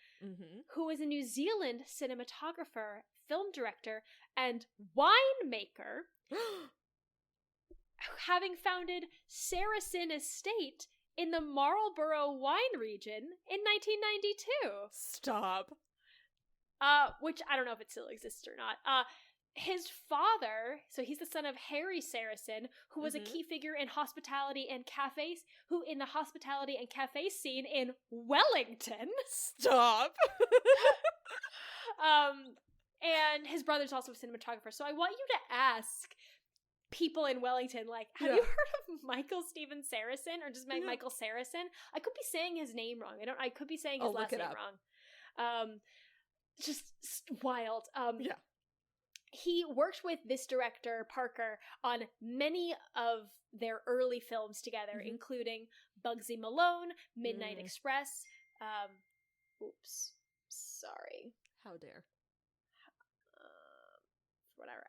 who is a New Zealand cinematographer, film director, and winemaker, having founded Saracen Estate in the Marlborough wine region in 1992. Stop. Which I don't know if it still exists or not. His father, so he's the son of Harry Saracen, who was a key figure in hospitality and cafes, who in the hospitality and cafe scene in Wellington. Stop. And his brother's also a cinematographer. So I want you to ask people in Wellington, like, have you heard of Michael Stephen Saracen, or just Michael Saracen? I could be saying his name wrong. I could be saying his last name wrong. Just wild. He worked with this director, Parker, on many of their early films together, including Bugsy Malone, Midnight Express, Oops. Sorry. How dare. Whatever.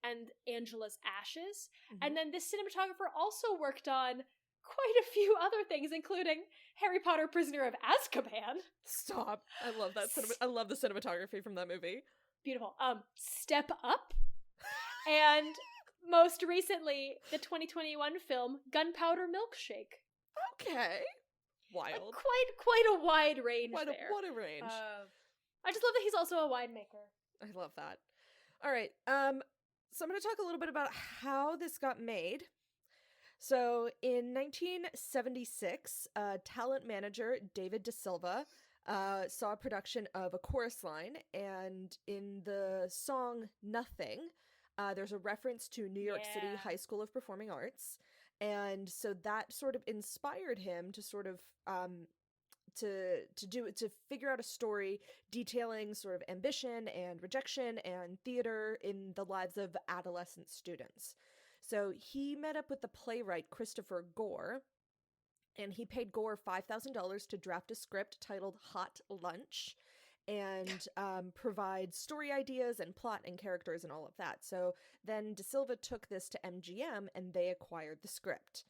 And Angela's Ashes. Mhm. And then this cinematographer also worked on quite a few other things, including Harry Potter Prisoner of Azkaban. Stop. I love that. I love the cinematography from that movie. Beautiful. Step Up. And most recently, the 2021 film Gunpowder Milkshake. Okay. Wild. Like quite a wide range there. What a range. I just love that he's also a winemaker. I love that. All right. So I'm going to talk a little bit about how this got made. So in 1976, talent manager David De Silva saw a production of A Chorus Line, and in the song Nothing, there's a reference to New York City High School of Performing Arts. And so that sort of inspired him to sort of to figure out a story detailing sort of ambition and rejection and theater in the lives of adolescent students. So he met up with the playwright Christopher Gore, and he paid Gore $5,000 to draft a script titled Hot Lunch and provide story ideas and plot and characters and all of that. So then De Silva took this to MGM and they acquired the script.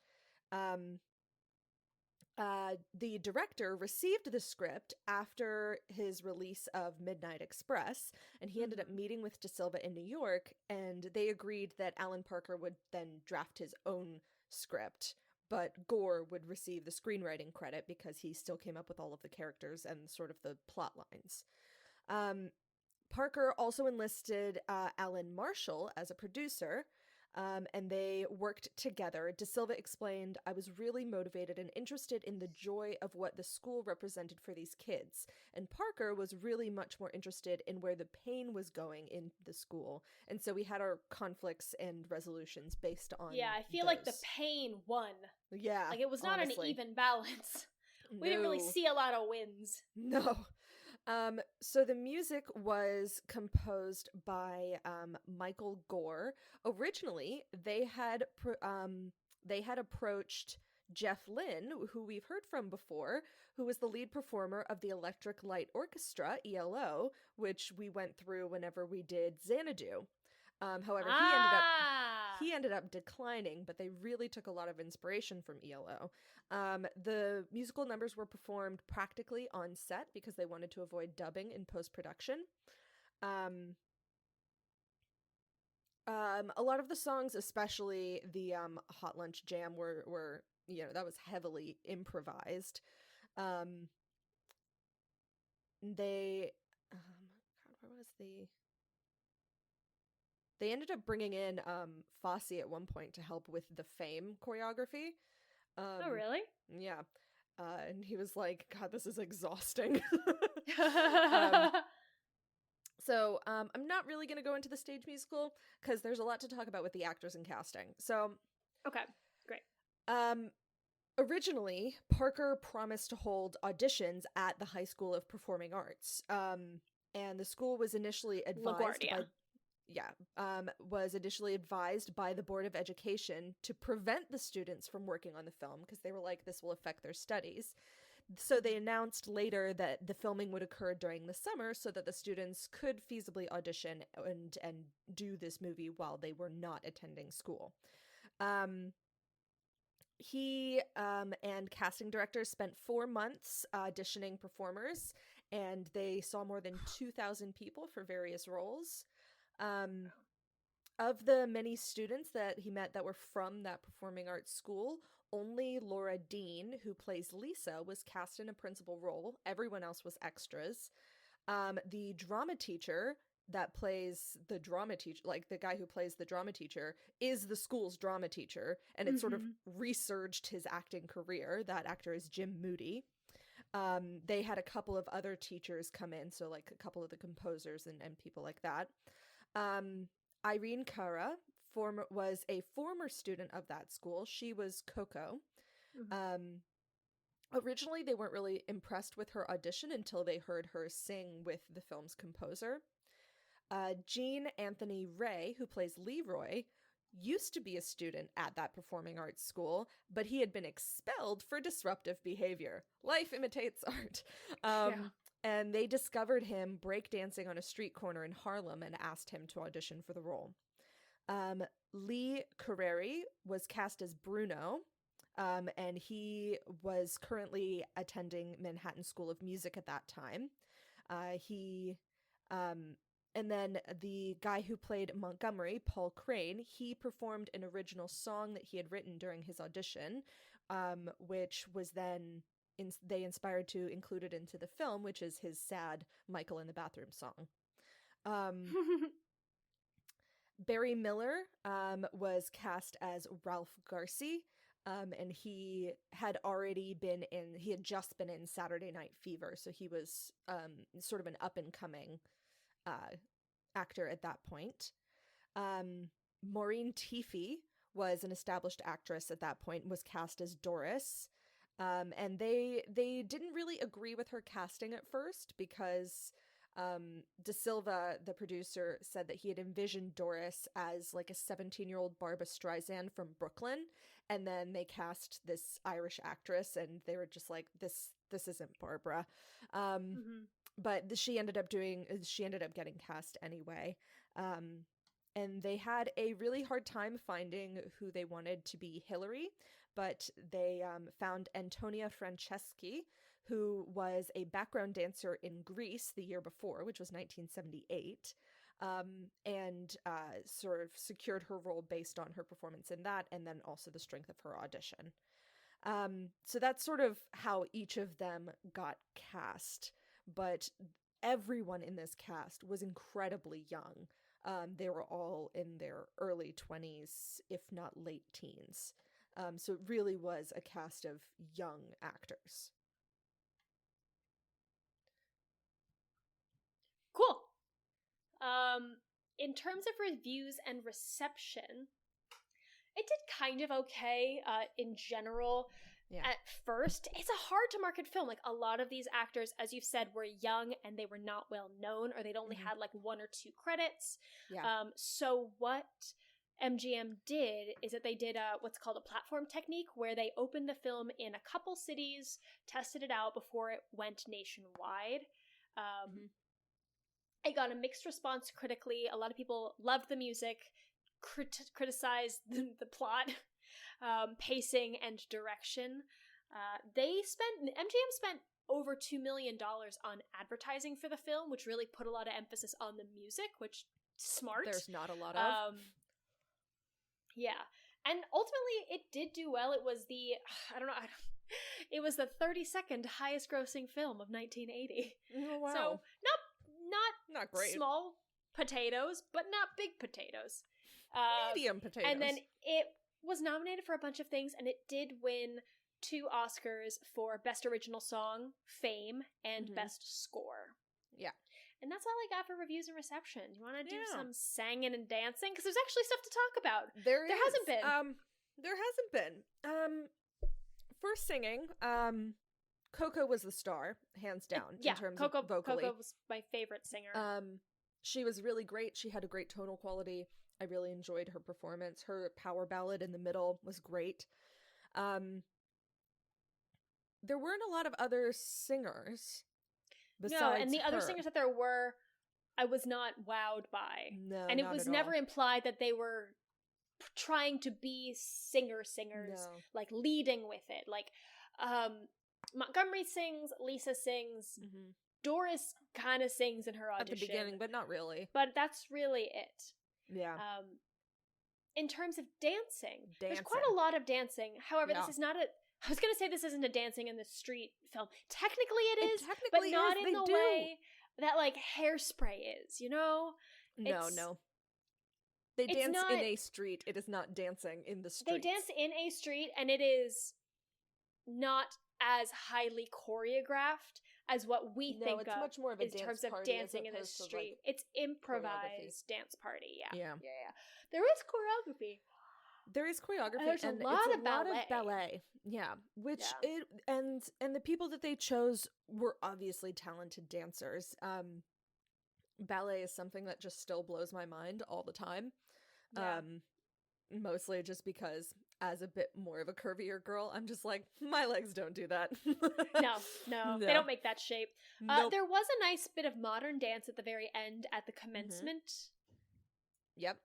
The director received the script after his release of Midnight Express, and he ended up meeting with De Silva in New York, and they agreed that Alan Parker would then draft his own script, but Gore would receive the screenwriting credit because he still came up with all of the characters and sort of the plot lines. Parker also enlisted Alan Marshall as a producer, and they worked together. De Silva explained, "I was really motivated and interested in the joy of what the school represented for these kids. And Parker was really much more interested in where the pain was going in the school. And so we had our conflicts and resolutions based on I feel like the pain won. Yeah, like it was not honestly. an even balance. We didn't really see a lot of wins. No. So the music was composed by Michael Gore. Originally, they had approached Jeff Lynne, who we've heard from before, who was the lead performer of the Electric Light Orchestra, ELO, which we went through whenever we did Xanadu. However, he ended up declining, but they really took a lot of inspiration from ELO. The musical numbers were performed practically on set because they wanted to avoid dubbing in post-production. A lot of the songs, especially the Hot Lunch Jam, were that was heavily improvised. They ended up bringing in Fosse at one point to help with the Fame choreography. Oh, really? Yeah. And he was like, "God, this is exhausting." So I'm not really going to go into the stage musical because there's a lot to talk about with the actors and casting. So, okay, great. Originally, Parker promised to hold auditions at the High School of Performing Arts. And the school was initially advised by the Board of Education to prevent the students from working on the film because they were like, this will affect their studies. So they announced later that the filming would occur during the summer so that the students could feasibly audition and do this movie while they were not attending school. He and casting directors spent 4 months auditioning performers, and they saw more than 2,000 people for various roles. Of the many students that he met that were from that performing arts school, only Laura Dean, who plays Lisa, was cast in a principal role. Everyone else was extras. The drama teacher that plays the drama teacher, like the guy who plays the drama teacher, is the school's drama teacher, and it sort of resurged his acting career. That actor is Jim Moody. They had a couple of other teachers come in, so like a couple of the composers and people like that. Irene Cara was a former student of that school. She was Coco. Originally, they weren't really impressed with her audition until they heard her sing with the film's composer. Gene Anthony Ray, who plays Leroy, used to be a student at that performing arts school, but he had been expelled for disruptive behavior. Life imitates art. And they discovered him breakdancing on a street corner in Harlem and asked him to audition for the role. Lee Carreri was cast as Bruno, and he was currently attending Manhattan School of Music at that time. And then the guy who played Montgomery, Paul Crane, he performed an original song that he had written during his audition, which was then they inspired to include it into the film, which is his sad Michael in the Bathroom song. Barry Miller was cast as Ralph Garcy, and he had just been in Saturday Night Fever, so he was sort of an up-and-coming actor at that point. Maureen Teefy was an established actress at that point, was cast as Doris. And they didn't really agree with her casting at first because De Silva, the producer, said that he had envisioned Doris as like a 17-year-old Barbra Streisand from Brooklyn, and then they cast this Irish actress, and they were just like, this isn't Barbara. But she ended up getting cast anyway. And they had a really hard time finding who they wanted to be Hillary, but they found Antonia Franceschi, who was a background dancer in Grease the year before, which was 1978, and sort of secured her role based on her performance in that, and then also the strength of her audition. So that's sort of how each of them got cast, but everyone in this cast was incredibly young. They were all in their early 20s, if not late teens. So it really was a cast of young actors. Cool. In terms of reviews and reception, it did kind of okay in general. Yeah. At first, it's a hard to market film. Like, a lot of these actors, as you've said, were young and they were not well known, or they'd only had like 1 or 2 credits. Yeah. So what MGM did is that they did what's called a platform technique, where they opened the film in a couple cities, tested it out before it went nationwide. It got a mixed response critically. A lot of people loved the music, criticized the plot, pacing, and direction. MGM spent over $2 million on advertising for the film, which really put a lot of emphasis on the music, which smart. There's not a lot of. Yeah. And ultimately, it did do well. It was it was the 32nd highest grossing film of 1980. Oh, wow. So not great. Small potatoes, but not big potatoes. Medium potatoes. And then it was nominated for a bunch of things, and it did win 2 Oscars for Best Original Song, Fame, and Best Score. Yeah. And that's all I got for reviews and reception. You want to do some singing and dancing? Because there's actually stuff to talk about. There hasn't been. There hasn't been. For singing, Coco was the star, hands down, in terms of vocally. Coco was my favorite singer. She was really great. She had a great tonal quality. I really enjoyed her performance. Her power ballad in the middle was great. There weren't a lot of other singers besides and the her. other singers that there were, I was not wowed by. No, and it was never implied that they were trying to be singers, like leading with it. Like, Montgomery sings, Lisa sings, Doris kind of sings in her audition. At the beginning, but not really. But that's really it. Yeah. In terms of dancing, there's quite a lot of dancing. However, this is not I was going to say this isn't a dancing in the street film. Technically it is, but not in the way that, like, Hairspray is, you know? No. They dance in a street. It is not dancing in the street. They dance in a street, and it is not as highly choreographed as what we think it's of much more of a in dance terms of party dancing in the as opposed to, street. like, It's improvised dance party. Yeah. There is choreography. There is choreography. There's a lot of ballet. Yeah, which and the people that they chose were obviously talented dancers. Ballet is something that just still blows my mind all the time. mostly just because as a bit more of a curvier girl, I'm just like, my legs don't do that. No, they don't make that shape. Nope. There was a nice bit of modern dance at the very end at the commencement. Yep.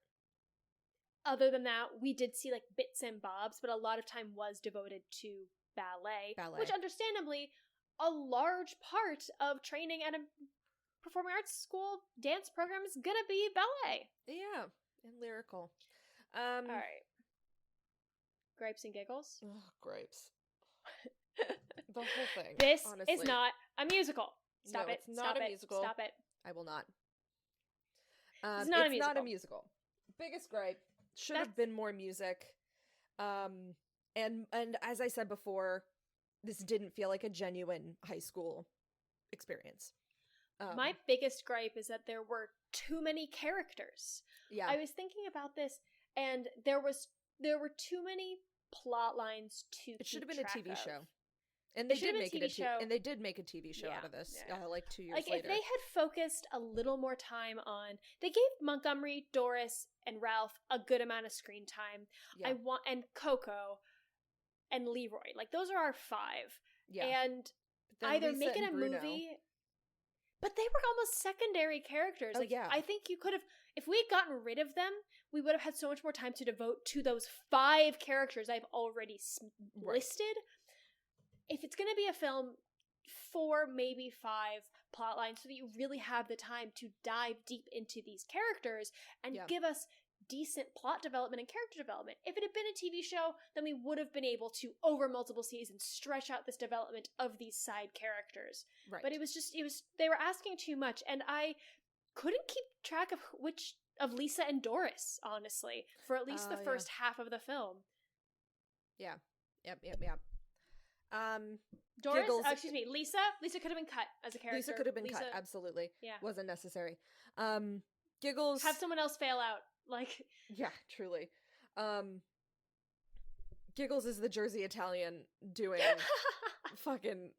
Other than that, we did see like bits and bobs, but a lot of time was devoted to ballet. Which understandably, a large part of training at a performing arts school dance program is gonna be ballet. Yeah, and lyrical. All right. Gripes and giggles? Ugh, gripes. The whole thing. This honestly. is not a musical. Stop No, it. It's not Stop a it. musical. Stop it. I will not. It's not not a musical. Biggest gripe. Should have been more music. And as I said before, this didn't feel like a genuine high school experience. My biggest gripe is that there were too many characters. Yeah. I was thinking about this, and there were too many plot lines to It should have keep been a track TV of. show. And they did make it a show. and they did make a TV show out of this, like 2 years later. If they had focused a little more time on, they gave Montgomery, Doris, and Ralph a good amount of screen time. Yeah. And Coco, and Leroy. Like those are our 5. Yeah. And either Lisa make it and a Bruno. movie, but they were almost secondary characters. Oh, like yeah. I think you could have, if we had gotten rid of them, we would have had so much more time to devote to those 5 characters I've already listed. If it's going to be a film, 4, maybe 5 plot lines so that you really have the time to dive deep into these characters and give us decent plot development and character development. If it had been a TV show, then we would have been able to, over multiple seasons, stretch out this development of these side characters. Right. But they were asking too much, and I couldn't keep track of Lisa and Doris, honestly, for at least the first half of the film. Yeah. Yep. Doris, Giggles. Lisa could have been cut as a character. Lisa could have been cut, absolutely. Yeah. Wasn't necessary. Giggles. Have someone else fail out. Like. Yeah, truly. Giggles is the Jersey Italian doing fucking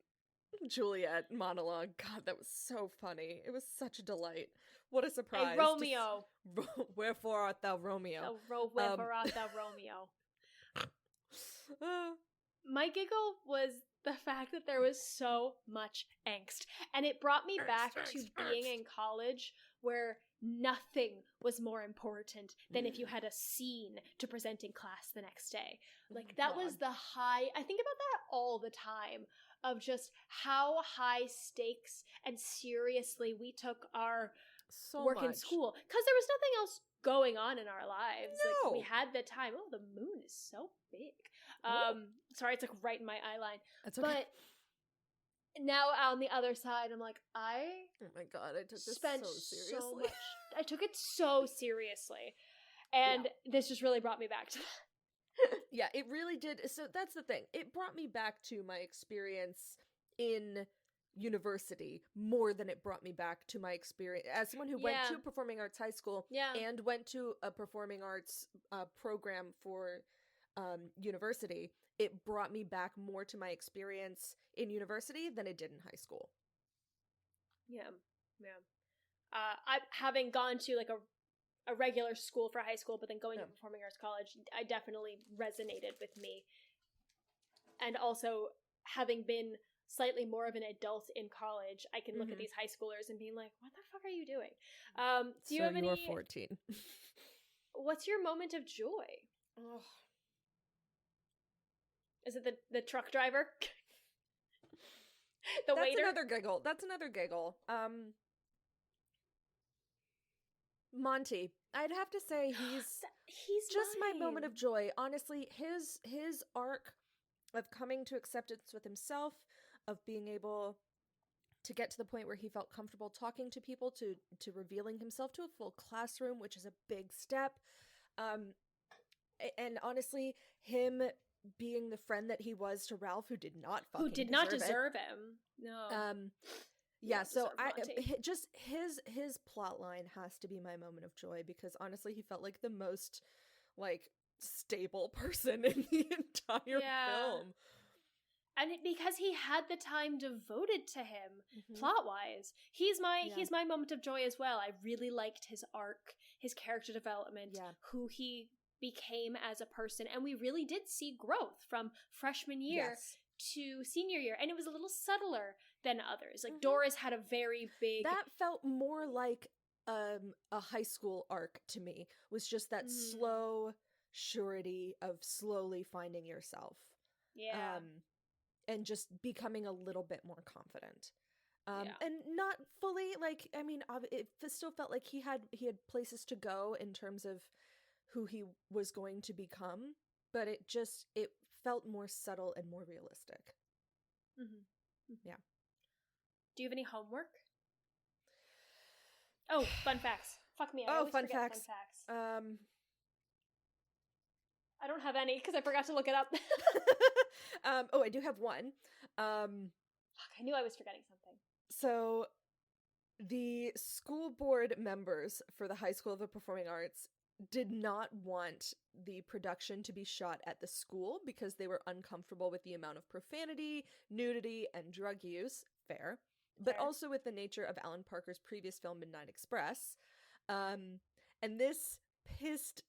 Juliet monologue. God, that was so funny. It was such a delight. What a surprise. Hey, Romeo. Wherefore art thou Romeo? Wherefore art thou Romeo? My giggle was the fact that there was so much angst. And it brought me back to being in college where nothing was more important than if you had a scene to present in class the next day. Like, that was the high... I think about that all the time, of just how high stakes and seriously we took our work in school. Because there was nothing else going on in our lives. No. Like, we had the time. Oh, the moon is so big. Sorry, it's like right in my eye line. That's okay. But now on the other side, I'm like, oh my God, I took this so seriously. so much. I took it so seriously. And this just really brought me back to that. Yeah, it really did. So that's the thing. It brought me back to my experience in university more than it brought me back to my experience as someone who went to performing arts high school and went to a performing arts program for university. It brought me back more to my experience in university than it did in high school. Yeah. I having gone to like a regular school for high school, but then going to performing arts college, I definitely resonated with me. And also, having been slightly more of an adult in college, I can look at these high schoolers and be like, what the fuck are you doing? Do you have any... you were 14. What's your moment of joy? Oh. Is it the truck driver? The waiter? That's another giggle. Monty. I'd have to say he's just my moment of joy. Honestly, his arc of coming to acceptance with himself, of being able to get to the point where he felt comfortable talking to people, to revealing himself to a full classroom, which is a big step. And honestly, him being the friend that he was to Ralph, who did not deserve him. No. Yeah, so just his plot line has to be my moment of joy, because honestly, he felt like the most like stable person in the entire film. And because he had the time devoted to him, plot-wise, he's my moment of joy as well. I really liked his arc, his character development, who he became as a person. And we really did see growth from freshman year to senior year. And it was a little subtler than others. Like Doris had a very big... That felt more like a high school arc to me, was just that slow surety of slowly finding yourself. Yeah. And just becoming a little bit more confident. And not fully, like, I mean, it still felt like he had places to go in terms of who he was going to become, but it felt more subtle and more realistic. Yeah. Do you have any homework? Oh, fun facts. Fuck me, I always fun forget facts. fun facts. I don't have any because I forgot to look it up. I do have one. Fuck, I knew I was forgetting something. So, the school board members for the High School of the Performing Arts did not want the production to be shot at the school because they were uncomfortable with the amount of profanity, nudity, and drug use. Fair. But also with the nature of Alan Parker's previous film, Midnight Express. And this pissed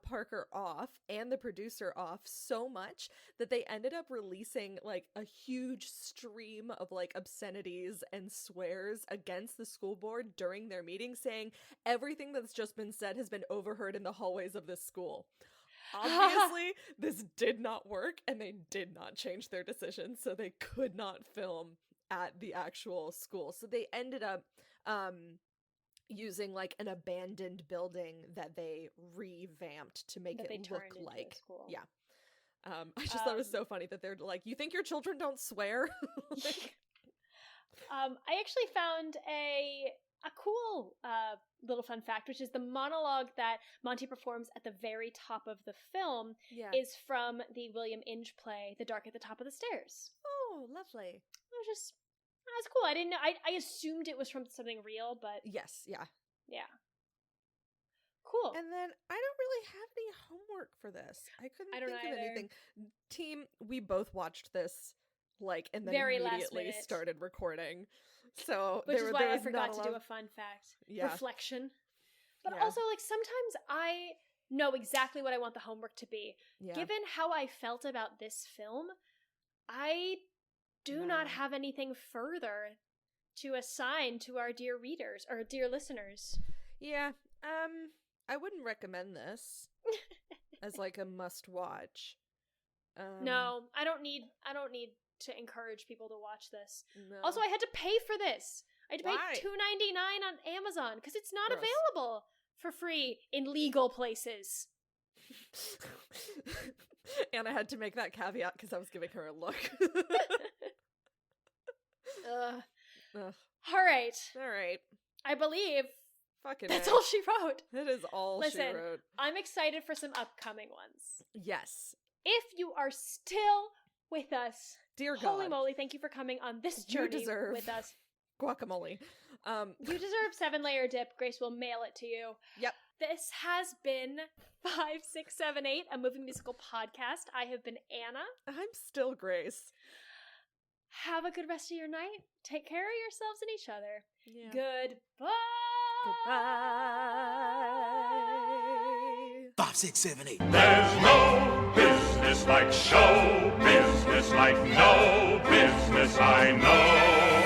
Parker off and the producer off so much that they ended up releasing like a huge stream of like obscenities and swears against the school board during their meeting, saying everything that's just been said has been overheard in the hallways of this school. Obviously, this did not work, and they did not change their decision, so they could not film at the actual school. So they ended up using like an abandoned building that they revamped to make it look like I just thought it was so funny that they're like, you think your children don't swear? I actually found a cool little fun fact, which is the monologue that Monty performs at the very top of the film is from the William Inge play The Dark at the Top of the Stairs. Oh, lovely. That was cool. I didn't know. I assumed it was from something real, but yes, yeah. Cool. And then I don't really have any homework for this. I couldn't think of anything. Team, we both watched this, like, and then very immediately started recording. So which is why I forgot to do a fun fact reflection. But also, like, sometimes I know exactly what I want the homework to be. Given how I felt about this film, I do not have anything further to assign to our dear readers or dear listeners. Yeah, I wouldn't recommend this as like a must watch. No, I don't need to encourage people to watch this. No. Also, I had to pay for this. I had to pay $2.99 on Amazon because it's not available for free in legal places. And I had to make that caveat because I was giving her a look. All right. I believe that's all she wrote. That is all she wrote. I'm excited for some upcoming ones. Yes. If you are still with us, dear God, holy moly, thank you for coming on this journey with us. Guacamole. You deserve 7-layer dip. Grace will mail it to you. Yep. This has been 5, 6, 7, 8, a movie musical podcast. I have been Anna. I'm still Grace. Have a good rest of your night. Take care of yourselves and each other. Yeah. Goodbye. Goodbye. 5, 6, 7, 8. There's no business like show business, like no business I know.